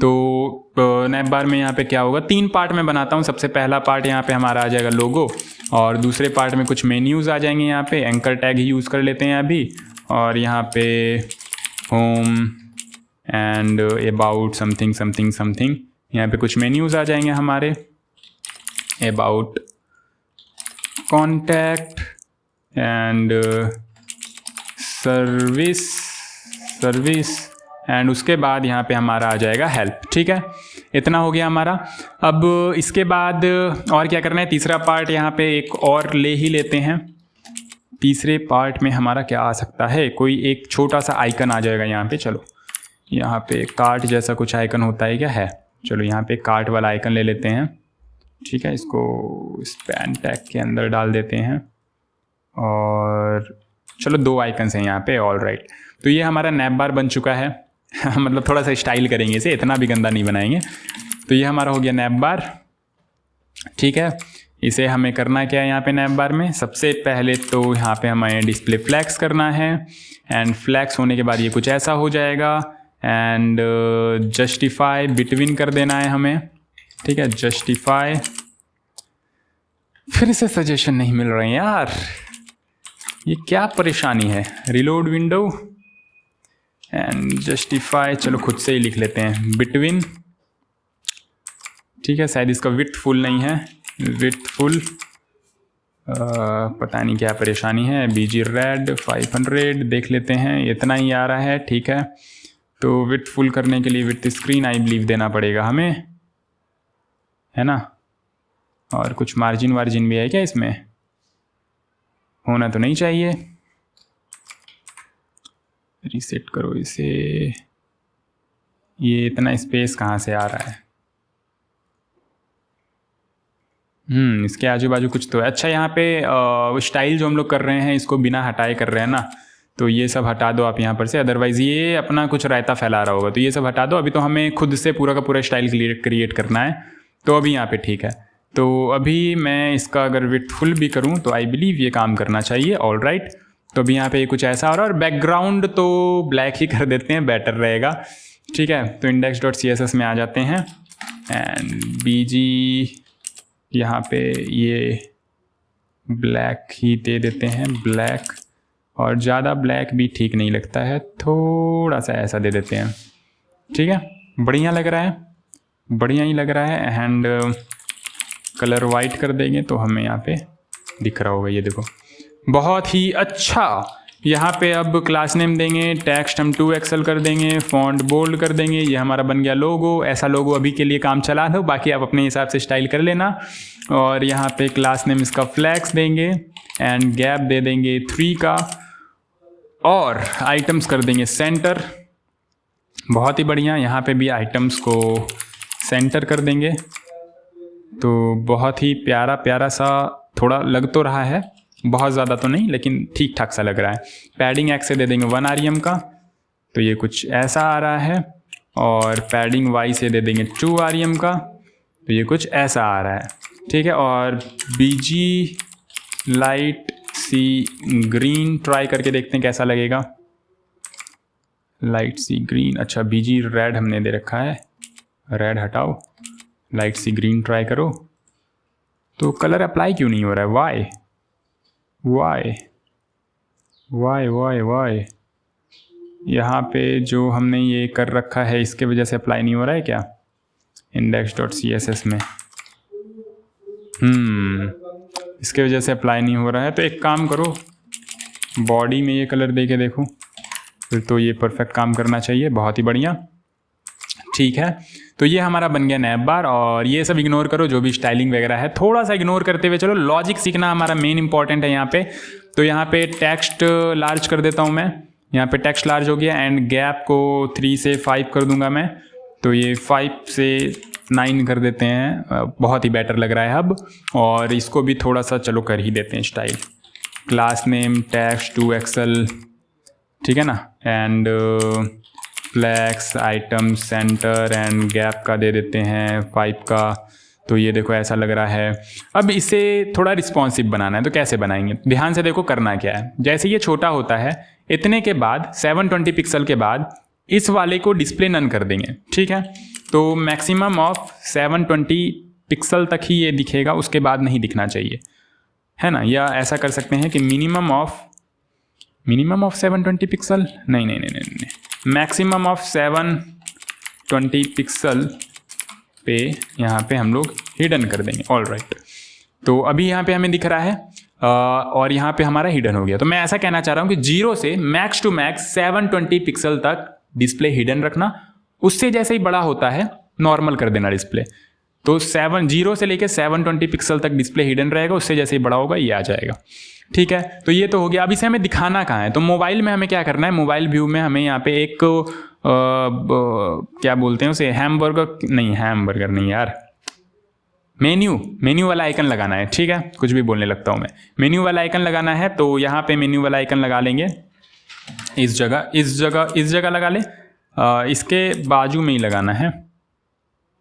तो नैप बार में यहाँ पे क्या होगा, 3 पार्ट में बनाता हूँ। सबसे पहला पार्ट यहाँ पे हमारा आ जाएगा लोगो, और दूसरे पार्ट में कुछ मेन्यूज़ आ जाएंगे, यहाँ पे एंकर टैग ही यूज़ कर लेते हैं अभी, और यहाँ पे home and about something something something, यहाँ पे कुछ मेन्यूज़ आ जाएंगे हमारे, about contact and service, and उसके बाद यहाँ पे हमारा आ जाएगा हेल्प, ठीक है। इतना हो गया हमारा। अब इसके बाद और क्या करना है, तीसरा पार्ट यहाँ पे एक और ले ही लेते हैं। तीसरे पार्ट में हमारा क्या आ सकता है, कोई एक छोटा सा आइकन आ जाएगा यहाँ पे, चलो यहाँ पे कार्ट जैसा कुछ आइकन होता है क्या, है, चलो यहाँ पे कार्ट वाला आइकन ले लेते हैं, ठीक है। इसको स्पैन टैग के अंदर डाल देते हैं, और चलो 2 आइकन्स हैं यहाँ पे। ऑल राइट, तो ये हमारा नैप बार बन चुका है मतलब थोड़ा सा स्टाइल करेंगे इसे, इतना भी गंदा नहीं बनाएंगे। तो ये हमारा हो गया नैप बार, ठीक है। इसे हमें करना क्या है यहाँ पे नैप बार में, सबसे पहले तो यहाँ पे हमें डिस्प्ले फ्लैक्स करना है, एंड फ्लैक्स होने के बाद ये कुछ ऐसा हो जाएगा, एंड जस्टिफाई बिटवीन कर देना है हमें, ठीक है, जस्टिफाई। फिर से सजेशन नहीं मिल रहे हैं यार, ये क्या परेशानी है। रिलोड विंडो एंड जस्टिफाई, चलो खुद से ही लिख लेते हैं, बिटवीन, ठीक है, शायद इसका विड्थ फुल नहीं है, विड्थ फुल पता नहीं क्या परेशानी है। बीजी रेड 500 देख लेते हैं, इतना ही आ रहा है, ठीक है। तो विड्थ फुल करने के लिए विड्थ स्क्रीन आई बिलीव देना पड़ेगा हमें, है ना। और कुछ मार्जिन वार्जिन भी है क्या इसमें? होना तो नहीं चाहिए। रीसेट करो इसे, ये इतना स्पेस कहाँ से आ रहा है? इसके आजू बाजू कुछ तो है। अच्छा, यहाँ पे स्टाइल जो हम लोग कर रहे हैं इसको बिना हटाए कर रहे हैं ना, तो ये सब हटा दो आप यहाँ पर से, अदरवाइज़ ये अपना कुछ रायता फैला रहा होगा, तो ये सब हटा दो। अभी तो हमें खुद से पूरा का पूरा स्टाइल क्रिएट करना है, तो अभी यहाँ पे ठीक है। तो अभी मैं इसका अगर विड्थ फुल भी करूँ तो आई बिलीव ये काम करना चाहिए। ऑल राइट, तो अभी यहाँ पे कुछ ऐसा हो रहा है, और बैकग्राउंड तो ब्लैक ही कर देते हैं, बेटर रहेगा, ठीक है। तो index.css में आ जाते हैं एंड बीजी यहाँ पे ये ब्लैक ही दे देते हैं, ब्लैक, और ज़्यादा ब्लैक भी ठीक नहीं लगता है, थोड़ा सा ऐसा दे देते हैं, ठीक है। बढ़िया लग रहा है, बढ़िया ही लग रहा है। एंड कलर वाइट कर देंगे तो हमें यहाँ पे दिख रहा होगा, ये देखो, बहुत ही अच्छा। यहाँ पे अब क्लास नेम देंगे, टेक्स्ट हम 2XL कर देंगे, फॉन्ट बोल्ड कर देंगे, ये हमारा बन गया लोगो। ऐसा लोगो अभी के लिए काम चला लो, बाकी आप अपने हिसाब से स्टाइल कर लेना। और यहाँ पे क्लास नेम इसका फ्लैक्स देंगे एंड गैप दे देंगे 3 का, और आइटम्स कर देंगे सेंटर। बहुत ही बढ़िया, यहाँ पे भी आइटम्स को सेंटर कर देंगे, तो बहुत ही प्यारा प्यारा सा थोड़ा लग तो रहा है, बहुत ज़्यादा तो नहीं लेकिन ठीक ठाक सा लग रहा है। पैडिंग एक्स से दे देंगे 1 REM का, तो ये कुछ ऐसा आ रहा है। और पैडिंग वाई से दे देंगे 2 REM का, तो ये कुछ ऐसा आ रहा है, ठीक है। और बीजी लाइट सी ग्रीन ट्राई करके देखते हैं कैसा लगेगा। लाइट सी ग्रीन, अच्छा बीजी रेड हमने दे रखा है, रेड हटाओ, लाइट सी ग्रीन ट्राई करो। तो कलर अप्लाई क्यों नहीं हो रहा है? वाई यहाँ पे जो हमने ये कर रखा है इसके वजह से अप्लाई नहीं हो रहा है क्या index.css में? इसके वजह से अप्लाई नहीं हो रहा है। तो एक काम करो, बॉडी में ये कलर दे के देखो, फिर तो ये परफेक्ट काम करना चाहिए। बहुत ही बढ़िया, ठीक है। तो ये हमारा बन गया नैप बार, और ये सब इग्नोर करो जो भी स्टाइलिंग वगैरह है, थोड़ा सा इग्नोर करते हुए चलो। लॉजिक सीखना हमारा मेन इंपॉर्टेंट है यहाँ पे। तो यहाँ पे टेक्स्ट लार्ज कर देता हूँ मैं, यहाँ पे टेक्स्ट लार्ज हो गया, एंड गैप को 3 से 5 कर दूंगा मैं, तो ये 5 से 9 कर देते हैं, बहुत ही बेटर लग रहा है अब। और इसको भी थोड़ा सा चलो कर ही देते हैं style. Class name text 2XL, ठीक है ना, and flex item center and gap का दे देते हैं 5 का। तो ये देखो ऐसा लग रहा है। अब इसे थोड़ा रिस्पॉन्सिव बनाना है, तो कैसे बनाएंगे? ध्यान से देखो करना क्या है। जैसे ये छोटा होता है, इतने के बाद 720 पिक्सल के बाद इस वाले को डिस्प्ले नन कर देंगे, ठीक है। तो मैक्सिमम ऑफ 720 पिक्सल तक ही ये दिखेगा, उसके बाद नहीं दिखना चाहिए, है ना। या ऐसा कर सकते हैं कि मिनिमम ऑफ 720 पिक्सल, नहीं, मैक्सिमम ऑफ 720 पिक्सल पे यहाँ पे हम लोग हिडन कर देंगे। ऑल राइट, तो अभी यहाँ पे हमें दिख रहा है और यहाँ पे हमारा हिडन हो गया। तो मैं ऐसा कहना चाह रहा हूँ कि 0 से मैक्स टू मैक्स 720 पिक्सल तक डिस्प्ले हिडन रखना, उससे जैसे ही बड़ा होता है नॉर्मल कर देना डिस्प्ले। तो 0 से लेके 720 पिक्सल तक डिस्प्ले हिडन रहेगा, उससे जैसे ही बड़ा होगा ये आ जाएगा, ठीक है। तो ये तो हो गया। अब इसे हमें दिखाना कहाँ है? तो मोबाइल में हमें क्या करना है, मोबाइल व्यू में हमें यहाँ पे एक क्या बोलते हैं उसे, हैमबर्गर नहीं यार, मेन्यू वाला आइकन लगाना है, ठीक है। कुछ भी बोलने लगता हूँ मैं, मेन्यू वाला आइकन लगाना है। तो यहाँ पे मेन्यू वाला आइकन लगा लेंगे, इस जगह लगा ले, इसके बाजू में ही लगाना है,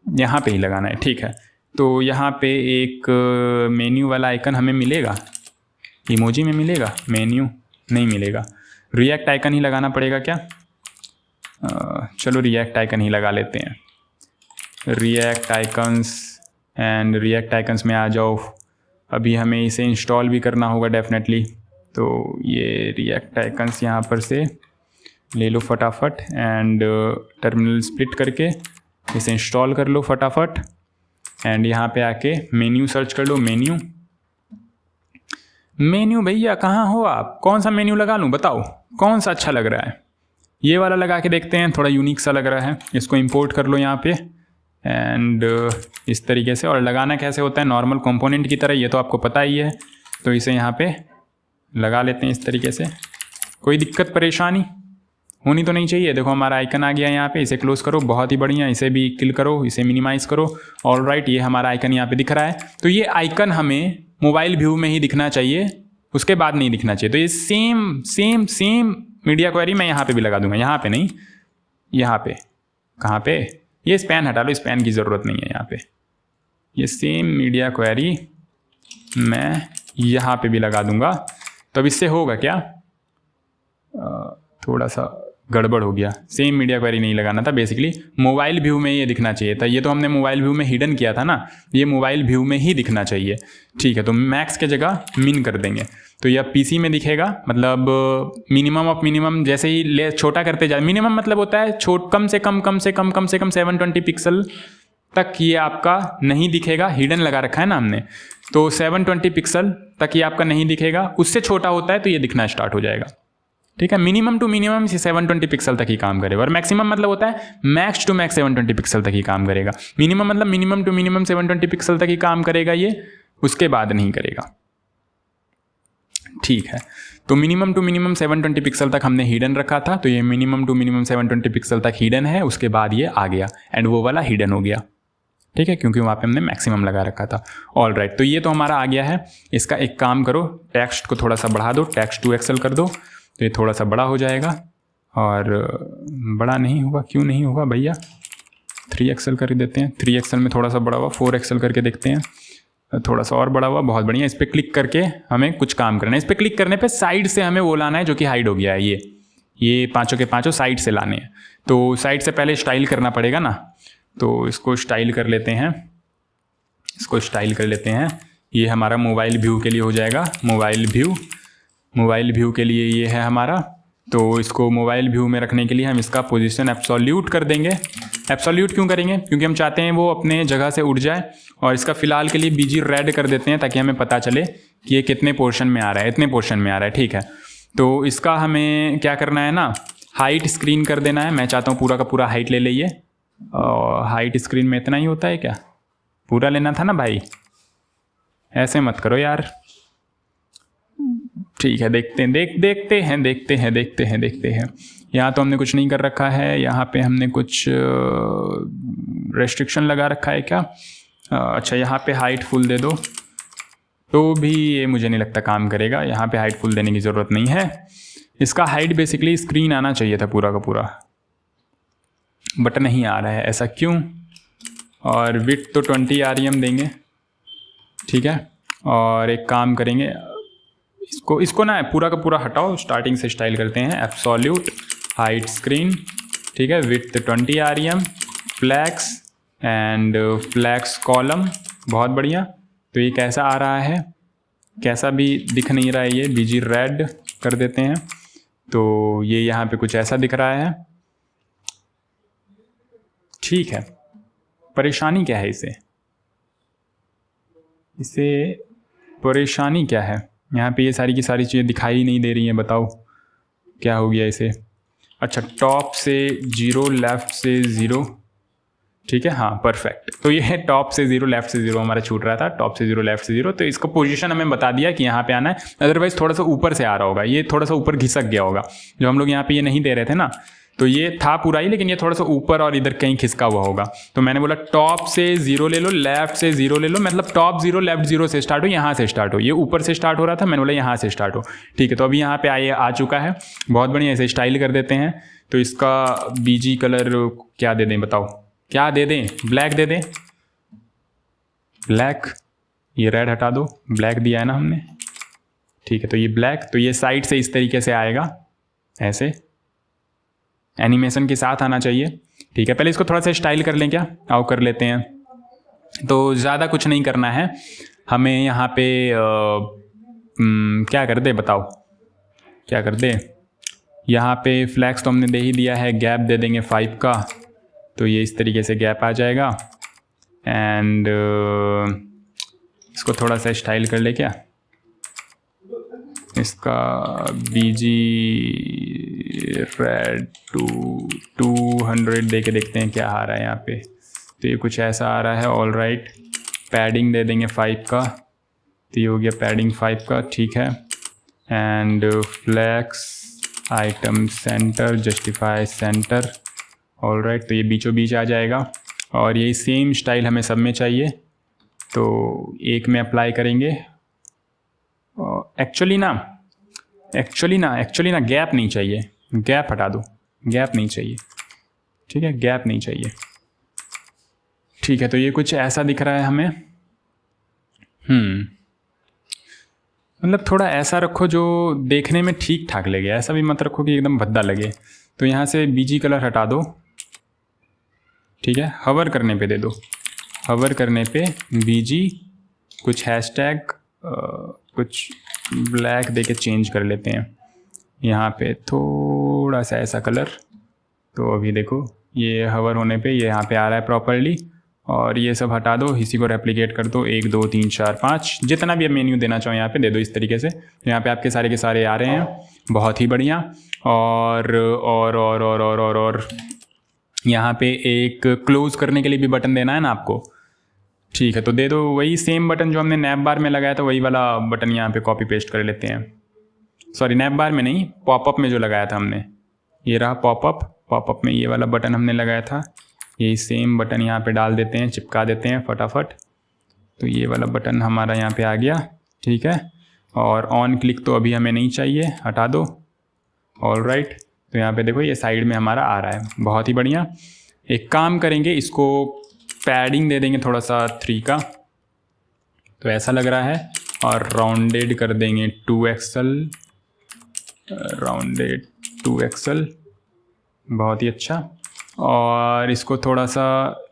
यहाँ पे ही लगाना है, ठीक है। तो यहाँ पे एक मेन्यू वाला आइकन हमें मिलेगा, इमोजी में मिलेगा, मेन्यू नहीं मिलेगा, रिएक्ट आइकन ही लगाना पड़ेगा क्या? चलो रिएक्ट आइकन ही लगा लेते हैं, react icons, and react icons में आ जाओ। अभी हमें इसे इंस्टॉल भी करना होगा डेफिनेटली, तो ये रिएक्ट आइकन्स यहाँ पर से ले लो फटाफट, एंड टर्मिनल स्प्लिट करके इसे इंस्टॉल कर लो फटाफट। एंड यहाँ पे आके मेन्यू सर्च कर लो। मेन्यू भैया कहाँ हो आप? कौन सा मेन्यू लगा लूँ बताओ, कौन सा अच्छा लग रहा है? ये वाला लगा के देखते हैं, थोड़ा यूनिक सा लग रहा है। इसको इंपोर्ट कर लो यहाँ पे एंड इस तरीके से। और लगाना कैसे होता है? नॉर्मल कंपोनेंट की तरह, ये तो आपको पता ही है। तो इसे यहाँ पे लगा लेते हैं इस तरीके से। कोई दिक्कत परेशानी होनी तो नहीं चाहिए। देखो हमारा आइकन आ गया यहाँ पे, इसे क्लोज करो, बहुत ही बढ़िया। इसे भी किल करो, इसे मिनिमाइज़ करो। ऑल राइट, ये हमारा आइकन यहाँ पे दिख रहा है। तो ये आइकन हमें मोबाइल व्यू में ही दिखना चाहिए, उसके बाद नहीं दिखना चाहिए। तो ये सेम मीडिया क्वेरी मैं यहाँ पे भी लगा दूंगा। यहाँ पे नहीं, यहाँ पे। कहाँ पे? ये स्पैन हटा लो, स्पैन की ज़रूरत नहीं है यहाँ पे। ये सेम मीडिया क्वेरी मैं यहाँ पे भी लगा दूंगा। तो अब इससे होगा क्या? थोड़ा सा गड़बड़ हो गया। सेम मीडिया क्वेरी नहीं लगाना था, बेसिकली मोबाइल व्यू में ये दिखना चाहिए था। ये तो हमने मोबाइल व्यू में हिडन किया था ना, ये मोबाइल व्यू में ही दिखना चाहिए। ठीक है, तो मैक्स के जगह मिन कर देंगे। तो यह पीसी में दिखेगा, मतलब मिनिमम ऑफ मिनिमम। जैसे ही ले छोटा करते जाए, मिनिमम मतलब होता है कम से कम 720 पिक्सल तक ये आपका नहीं दिखेगा। हिडन लगा रखा है ना हमने, तो 720 पिक्सल तक ये आपका नहीं दिखेगा। उससे छोटा होता है तो ये दिखना स्टार्ट हो जाएगा। ठीक है, मिनिमम टू मिनिमम 720 पिक्सल तक ही काम करेगा। और मैक्सिमम मतलब होता है मैक्स टू मैक्स 720 पिक्सल तक ही काम करेगा। मिनिमम मतलब मिनिमम टू मिनिमम 720 पिक्सल तक ही काम करेगा ये, उसके बाद नहीं करेगा। ठीक है, तो मिनिमम टू मिनिमम 720 पिक्सल तक हमने हिडन रखा था, तो ये मिनिमम टू मिनिमम 720 पिक्सल तक हिडन है। उसके बाद ये आ गया एंड वो वाला हिडन हो गया। ठीक है, क्योंकि वहाँ पे हमने मैक्सिमम लगा रखा था। ऑल राइट, तो ये तो हमारा आ गया है। इसका एक काम करो, टेक्स्ट को थोड़ा सा बढ़ा दो, टेक्स्ट 2 एक्सेल कर दो, तो ये थोड़ा सा बड़ा हो जाएगा। और बड़ा नहीं होगा, क्यों नहीं होगा भैया? 3 एक्सेल कर देते हैं। 3 एक्सेल में थोड़ा सा बड़ा हुआ, 4 एक्सेल करके देखते हैं। थोड़ा सा और बड़ा हुआ, बहुत बढ़िया। इस पर क्लिक करके हमें कुछ काम करना है। इस पर क्लिक करने पे साइड से हमें वो लाना है जो कि हाइड हो गया है। ये पाँचों के पाँचों साइड से लाने हैं। तो साइड से पहले स्टाइल करना पड़ेगा ना, तो इसको स्टाइल कर लेते हैं। ये हमारा मोबाइल व्यू के लिए हो जाएगा। मोबाइल व्यू के लिए ये है हमारा। तो इसको मोबाइल व्यू में रखने के लिए हम इसका पोजीशन एब्सोल्यूट कर देंगे। एब्सोल्यूट क्यों करेंगे? क्योंकि हम चाहते हैं वो अपने जगह से उड़ जाए। और इसका फ़िलहाल के लिए बीजी रेड कर देते हैं, ताकि हमें पता चले कि ये कितने पोर्शन में आ रहा है। इतने पोर्शन में आ रहा है, ठीक है। तो इसका हमें क्या करना है ना, हाइट स्क्रीन कर देना है। मैं चाहता हूँ पूरा का पूरा हाइट ले लिए। हाइट स्क्रीन में इतना ही होता है क्या? पूरा लेना था ना भाई, ऐसे मत करो यार। ठीक है, देखते हैं। यहाँ तो हमने कुछ नहीं कर रखा है। यहाँ पे हमने कुछ रेस्ट्रिक्शन लगा रखा है क्या? अच्छा, यहाँ पे हाइट फुल दे दो, तो भी ये मुझे नहीं लगता काम करेगा। यहाँ पे हाइट फुल देने की ज़रूरत नहीं है। इसका हाइट बेसिकली स्क्रीन आना चाहिए था पूरा का पूरा, बट नहीं आ रहा है, ऐसा क्यों? और विड्थ तो 20 REM देंगे, ठीक है। और एक काम करेंगे, इसको ना पूरा का पूरा हटाओ, स्टार्टिंग से स्टाइल करते हैं। एब्सोल्यूट हाइट स्क्रीन, ठीक है। Width 20 REM, flex and flex column, बहुत बढ़िया। तो ये कैसा आ रहा है? कैसा भी दिख नहीं रहा है, ये बीजी रेड कर देते हैं। तो ये यहाँ पे कुछ ऐसा दिख रहा है, ठीक है। परेशानी क्या है इसे परेशानी क्या है? यहाँ पे ये सारी की सारी चीज़ें दिखाई नहीं दे रही हैं, बताओ क्या हो गया इसे? अच्छा, टॉप से 0 लेफ़्ट से 0, ठीक है, हाँ परफेक्ट। तो ये है टॉप से 0 लेफ़्ट से 0 हमारा छूट रहा था, टॉप से 0 लेफ़्ट से 0। तो इसको पोजीशन हमें बता दिया कि यहाँ पे आना है। अदरवाइज थोड़ा सा ऊपर से आ रहा होगा, ये थोड़ा सा ऊपर घिसक गया होगा। जो हम लोग यहाँ पे ये नहीं दे रहे थे ना, तो ये था पूरा ही, लेकिन ये थोड़ा सा ऊपर और इधर कहीं खिसका हुआ होगा। तो मैंने बोला टॉप से 0 ले लो, लेफ्ट से 0 ले लो, मतलब टॉप 0 लेफ्ट 0 से स्टार्ट हो, यहाँ से स्टार्ट हो। ये ऊपर से स्टार्ट हो रहा था, मैंने बोला यहाँ से स्टार्ट हो, ठीक है। तो अभी यहाँ पे आ चुका है, बहुत बढ़िया। इसे स्टाइल कर देते हैं। तो इसका बीजी कलर क्या दे दें, बताओ क्या दे दें? ब्लैक दे दें, ब्लैक। ये रेड हटा दो, ब्लैक दिया है ना हमने, ठीक है। तो ये ब्लैक, तो ये साइड से इस तरीके से आएगा, ऐसे एनिमेशन के साथ आना चाहिए, ठीक है। पहले इसको थोड़ा सा स्टाइल कर लें क्या? आओ कर लेते हैं। तो ज़्यादा कुछ नहीं करना है हमें यहाँ पे। क्या कर दे, बताओ क्या कर दे? यहाँ पे फ्लैक्स तो हमने दे ही दिया है, गैप दे देंगे 5 का, तो ये इस तरीके से गैप आ जाएगा। एंड इसको थोड़ा सा स्टाइल कर ले क्या, इसका BG रेड 200 दे के देखते हैं क्या आ रहा है यहाँ पे। तो ये कुछ ऐसा आ रहा है। ऑल राइट, पैडिंग दे देंगे 5 का, तो ये हो गया पैडिंग 5 का, ठीक है। And flex item center justify center, all right, तो ये बीचों बीच आ जाएगा। और यही सेम स्टाइल हमें सब में चाहिए, तो एक में अप्लाई करेंगे। एक्चुअली ना गैप नहीं चाहिए, गैप हटा दो, गैप नहीं चाहिए, ठीक है, गैप नहीं चाहिए, ठीक है। तो ये कुछ ऐसा दिख रहा है हमें। मतलब थोड़ा ऐसा रखो जो देखने में ठीक ठाक लगे, ऐसा भी मत रखो कि एकदम भद्दा लगे। तो यहाँ से BG कलर हटा दो, ठीक है, हवर करने पे दे दो, हवर करने पे BG कुछ हैशटैग कुछ ब्लैक दे के चेंज कर लेते हैं यहाँ पे थोड़ा सा ऐसा कलर। तो अभी देखो ये हवर होने पे ये यहाँ पे आ रहा है प्रॉपरली। और ये सब हटा दो, इसी को रेप्लिकेट कर दो, 1 2 3 4 5 जितना भी अब मेन्यू देना चाहो यहाँ पे दे दो इस तरीके से। यहाँ पे आपके सारे के सारे आ रहे हैं, बहुत ही बढ़िया। और यहाँ पे एक क्लोज करने के लिए भी बटन देना है ना आपको, ठीक है, तो दे दो वही सेम बटन जो हमने नैप बार में लगाया था, वही वाला बटन यहाँ पे कॉपी पेस्ट कर लेते हैं। सॉरी, नैप बार में नहीं, पॉपअप में जो लगाया था हमने, ये रहा पॉपअप में ये वाला बटन हमने लगाया था, यही सेम बटन यहाँ पे डाल देते हैं, चिपका देते हैं फटाफट। तो ये वाला बटन हमारा यहाँ पे आ गया, ठीक है। और ऑन क्लिक तो अभी हमें नहीं चाहिए, हटा दो। ऑल राइट, तो यहाँ पे देखो ये साइड में हमारा आ रहा है, बहुत ही बढ़िया। एक काम करेंगे, इसको पैडिंग दे देंगे थोड़ा सा 3 का, तो ऐसा लग रहा है। और राउंडेड कर देंगे 2XL, राउंडेड 2XL, बहुत ही अच्छा। और इसको थोड़ा सा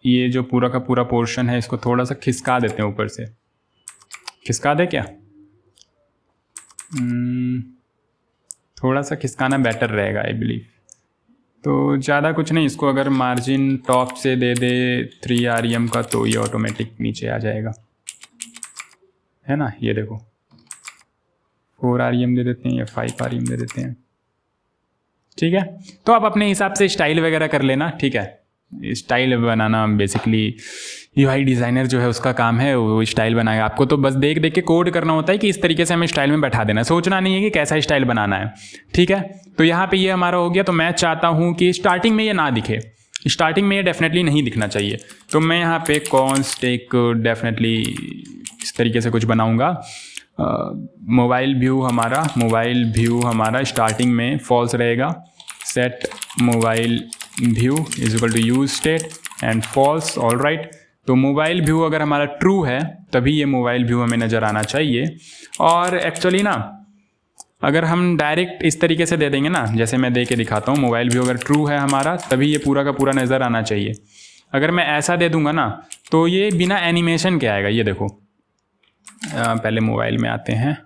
ये जो पूरा का पूरा पोर्शन है इसको थोड़ा सा खिसका देते हैं, ऊपर से खिसका दे क्या, थोड़ा सा खिसकाना बेटर रहेगा आई बिलीव। तो ज़्यादा कुछ नहीं, इसको अगर मार्जिन टॉप से दे दे 3 REM का तो ये ऑटोमेटिक नीचे आ जाएगा, है ना। ये देखो 4 REM दे देते हैं या 5 REM दे देते हैं, ठीक है। तो आप अपने हिसाब से स्टाइल वगैरह कर लेना, ठीक है। स्टाइल बनाना बेसिकली UI डिज़ाइनर जो है उसका काम है, वो स्टाइल बनाएगा। आपको तो बस देख देख के कोड करना होता है कि इस तरीके से हमें स्टाइल में बैठा देना है, सोचना नहीं है कि कैसा स्टाइल बनाना है, ठीक है। तो यहाँ पे ये हमारा हो गया। तो मैं चाहता हूँ कि स्टार्टिंग में ये ना दिखे, स्टार्टिंग में ये डेफिनेटली नहीं दिखना चाहिए। तो मैं यहाँ पे कॉन्स्ट एक डेफिनेटली इस तरीके से कुछ बनाऊँगा। मोबाइल व्यू हमारा स्टार्टिंग में फॉल्स रहेगा। Set mobile view is equal to use state and false, all right. तो मोबाइल व्यू अगर हमारा ट्रू है तभी ये मोबाइल व्यू हमें नज़र आना चाहिए। और एक्चुअली ना अगर हम डायरेक्ट इस तरीके से दे देंगे ना, जैसे मैं दे के दिखाता हूँ, मोबाइल व्यू अगर ट्रू है हमारा तभी ये पूरा का पूरा नज़र आना चाहिए। अगर मैं ऐसा दे दूंगा ना तो ये बिना एनिमेशन के आएगा। ये देखो पहले मोबाइल में आते हैं,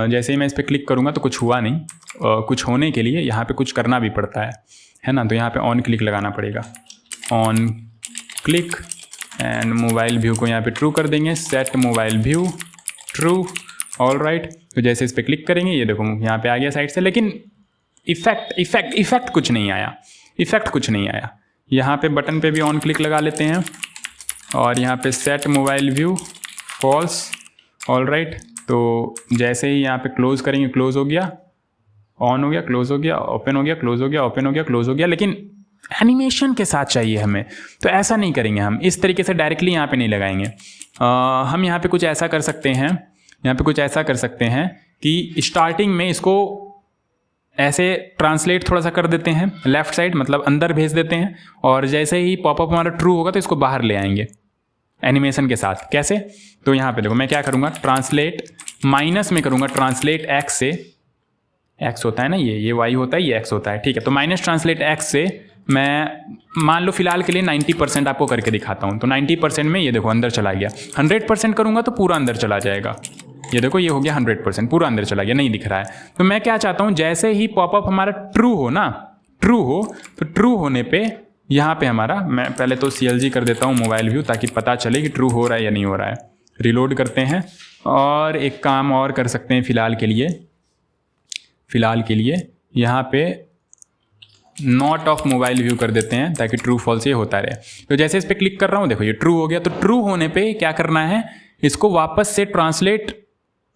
जैसे ही मैं इस पर क्लिक करूँगा तो कुछ हुआ नहीं। कुछ होने के लिए यहाँ पे कुछ करना भी पड़ता है ना। तो यहाँ पे ऑन क्लिक लगाना पड़ेगा, on click and mobile view को यहाँ पे ट्रू कर देंगे। Set mobile view true, all right. तो जैसे इस पर क्लिक करेंगे ये देखो यहाँ पे आ गया साइड से, लेकिन इफेक्ट कुछ नहीं आया। यहाँ पे बटन पे भी ऑन क्लिक लगा लेते हैं और यहाँ पे set mobile view false, all right. तो जैसे ही यहाँ पे क्लोज करेंगे क्लोज हो गया, ऑन हो गया, क्लोज हो गया, ओपन हो गया, क्लोज हो गया, ओपन हो गया, क्लोज हो गया। लेकिन एनिमेशन के साथ चाहिए हमें, तो ऐसा नहीं करेंगे हम, इस तरीके से डायरेक्टली यहाँ पे नहीं लगाएंगे। हम यहाँ पे कुछ ऐसा कर सकते हैं, कि स्टार्टिंग में इसको ऐसे ट्रांसलेट थोड़ा सा कर देते हैं लेफ्ट साइड, मतलब अंदर भेज देते हैं। और जैसे ही पॉपअप हमारा ट्रू होगा तो इसको बाहर ले आएंगे एनिमेशन के साथ। कैसे? तो यहाँ पे देखो मैं क्या करूँगा, ट्रांसलेट माइनस में करूँगा, ट्रांसलेट एक्स से, एक्स होता है ना ये वाई होता है, ये एक्स होता है, ठीक है। तो माइनस ट्रांसलेट एक्स से मैं मान लो फिलहाल के लिए 90% आपको करके दिखाता हूँ। तो 90% में ये देखो अंदर चला गया। 100% करूँगा तो पूरा अंदर चला जाएगा। ये देखो ये हो गया 100%, पूरा अंदर चला गया, नहीं दिख रहा है। तो मैं क्या चाहता हूँ, जैसे ही पॉपअप हमारा ट्रू हो ना, ट्रू हो तो ट्रू होने पे यहाँ पे हमारा, मैं पहले तो CLG कर देता हूँ मोबाइल व्यू ताकि पता चले कि ट्रू हो रहा है या नहीं हो रहा है। रिलोड करते हैं और एक काम और कर सकते हैं फ़िलहाल के लिए यहाँ पे नॉट ऑफ मोबाइल व्यू कर देते हैं ताकि ट्रू फॉल्स ये होता रहे। तो जैसे इस पर क्लिक कर रहा हूँ, देखो ये ट्रू हो गया। तो ट्रू होने पे क्या करना है, इसको वापस से ट्रांसलेट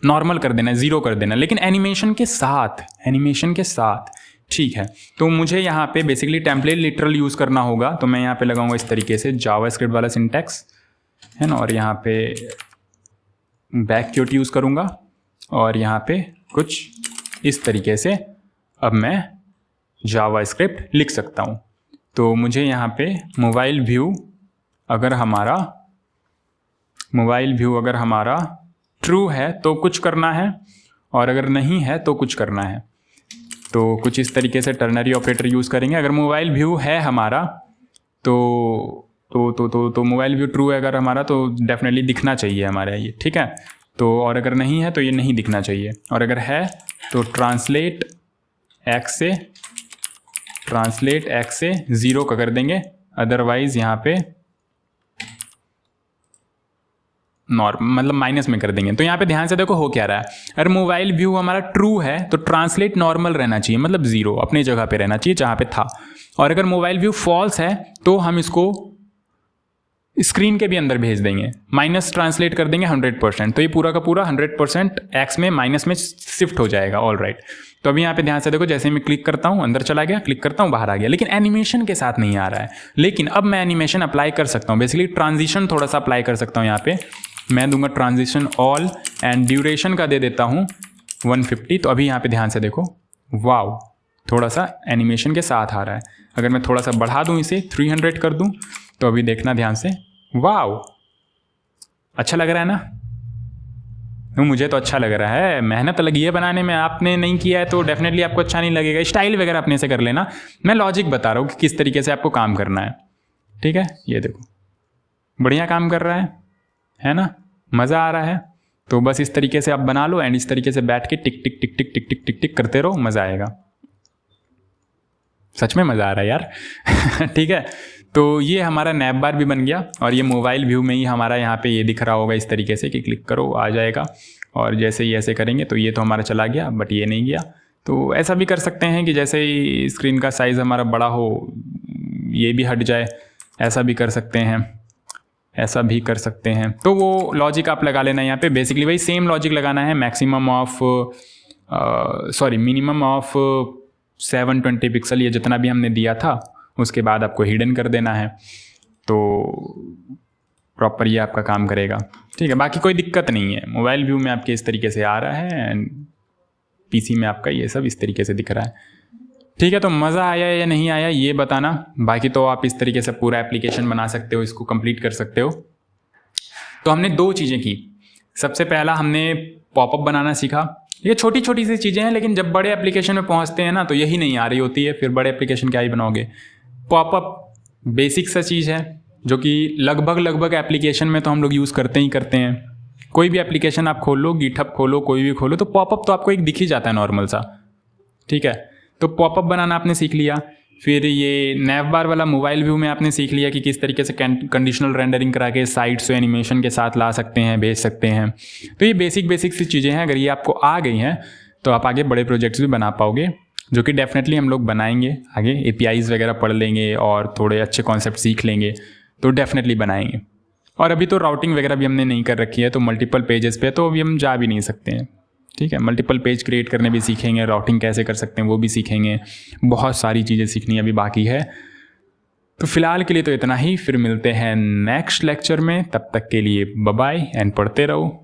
नॉर्मल कर देना, 0 कर देना, लेकिन एनिमेशन के साथ। ठीक है, तो मुझे यहाँ पे बेसिकली टेम्पलेट लिटरल यूज़ करना होगा। तो मैं यहाँ पे लगाऊंगा इस तरीके से जावास्क्रिप्ट वाला सिंटैक्स है ना, और यहाँ पे बैकक्यूट यूज़ करूँगा और यहाँ पे कुछ इस तरीके से अब मैं जावास्क्रिप्ट लिख सकता हूँ। तो मुझे यहाँ पे मोबाइल व्यू अगर हमारा ट्रू है तो कुछ करना है, और अगर नहीं है तो कुछ करना है। तो कुछ इस तरीके से टर्नरी ऑपरेटर यूज़ करेंगे। अगर मोबाइल व्यू है हमारा तो मोबाइल व्यू ट्रू है अगर हमारा, तो डेफिनेटली दिखना चाहिए हमारे ये, ठीक है। तो और अगर नहीं है तो ये नहीं दिखना चाहिए, और अगर है तो ट्रांसलेट एक्स से 0 का कर देंगे, अदरवाइज यहाँ पे मतलब माइनस में कर देंगे। तो यहाँ पे ध्यान से देखो हो क्या रहा है। अगर मोबाइल व्यू हमारा ट्रू है तो ट्रांसलेट नॉर्मल रहना चाहिए, मतलब 0 अपनी जगह पे रहना चाहिए जहाँ पे था। और अगर मोबाइल व्यू फॉल्स है तो हम इसको स्क्रीन के भी अंदर भेज देंगे, माइनस ट्रांसलेट कर देंगे 100%। तो ये पूरा का पूरा 100% एक्स में माइनस में शिफ्ट हो जाएगा। ऑल राइट, तो अभी यहाँ पे ध्यान से देखो, जैसे मैं क्लिक करता हूँ अंदर चला गया, क्लिक करता हूँ बाहर आ गया, लेकिन एनिमेशन के साथ नहीं आ रहा है। लेकिन अब मैं एनिमेशन अप्लाई कर सकता हूँ, बेसिकली ट्रांजिशन थोड़ा सा अप्लाई कर सकता हूँ। यहाँ पे मैं दूंगा ट्रांजिशन ऑल एंड ड्यूरेशन का दे देता हूँ 150। तो अभी यहाँ पे ध्यान से देखो, वाव, थोड़ा सा एनिमेशन के साथ आ रहा है। अगर मैं थोड़ा सा बढ़ा दूँ, इसे 300 कर दूँ, तो अभी देखना ध्यान से, वाव, अच्छा लग रहा है ना। तो मुझे तो अच्छा लग रहा है, मेहनत लगी है बनाने में, आपने नहीं किया है तो डेफिनेटली आपको अच्छा नहीं लगेगा। स्टाइल वगैरह अपने से कर लेना, मैं लॉजिक बता रहा हूँ कि किस तरीके से आपको काम करना है, ठीक है। ये देखो बढ़िया काम कर रहा है ना, मज़ा आ रहा है। तो बस इस तरीके से आप बना लो एंड इस तरीके से बैठ के टिक टिक टिक टिक टिक टिक टिक टिक करते रहो, मज़ा आएगा। सच में मज़ा आ रहा है यार ठीक है। तो ये हमारा नैप बार भी बन गया, और ये मोबाइल व्यू में ही हमारा यहाँ पे ये दिख रहा होगा इस तरीके से कि क्लिक करो आ जाएगा, और जैसे ही ऐसे करेंगे तो ये तो हमारा चला गया, बट ये नहीं गया। तो ऐसा भी कर सकते हैं कि जैसे ही स्क्रीन का साइज़ हमारा बड़ा हो ये भी हट जाए, ऐसा भी कर सकते हैं। तो वो लॉजिक आप लगा लेना यहाँ पे, बेसिकली वही सेम लॉजिक लगाना है। मिनिमम ऑफ 720 पिक्सल, ये जितना भी हमने दिया था उसके बाद आपको हिडन कर देना है, तो प्रॉपर ये आपका काम करेगा, ठीक है। बाकी कोई दिक्कत नहीं है, मोबाइल व्यू में आपके इस तरीके से आ रहा है एंड पीसी में आपका ये सब इस तरीके से दिख रहा है, ठीक है। तो मज़ा आया या नहीं आया ये बताना। बाकी तो आप इस तरीके से पूरा एप्लीकेशन बना सकते हो, इसको कंप्लीट कर सकते हो। तो हमने 2 चीज़ें की। सबसे पहला हमने पॉपअप बनाना सीखा। ये छोटी छोटी सी चीज़ें हैं, लेकिन जब बड़े एप्लीकेशन में पहुंचते हैं ना तो यही नहीं आ रही होती है, फिर बड़े एप्लीकेशन क्या ही बनाओगे। पॉपअप बेसिक सा चीज़ है जो कि लगभग एप्लीकेशन में तो हम लोग यूज़ करते हैं। कोई भी एप्लीकेशन आप खोल लो, गिटहब खोलो, कोई भी खोलो, तो पॉपअप तो आपको एक दिख ही जाता है नॉर्मल सा, ठीक है। तो पॉपअप बनाना आपने सीख लिया। फिर ये नैप बार वाला मोबाइल व्यू में आपने सीख लिया कि किस तरीके से कंडीशनल रेंडरिंग करा के साइट्स को एनिमेशन के साथ ला सकते हैं, भेज सकते हैं। तो ये बेसिक सी चीज़ें हैं। अगर ये आपको आ गई हैं तो आप आगे बड़े प्रोजेक्ट्स भी बना पाओगे, जो कि डेफिनेटली हम लोग बनाएंगे आगे। APIs वगैरह पढ़ लेंगे और थोड़े अच्छे कॉन्सेप्ट सीख लेंगे तो डेफिनेटली बनाएंगे। और अभी तो राउटिंग वगैरह भी हमने नहीं कर रखी है, तो मल्टीपल पेजेस पे तो अभी हम जा भी नहीं सकते हैं, ठीक है। मल्टीपल पेज क्रिएट करने भी सीखेंगे, राउटिंग कैसे कर सकते हैं वो भी सीखेंगे, बहुत सारी चीज़ें सीखनी अभी बाकी है। तो फिलहाल के लिए तो इतना ही, फिर मिलते हैं नेक्स्ट लेक्चर में। तब तक के लिए बाय बाय एंड पढ़ते रहो।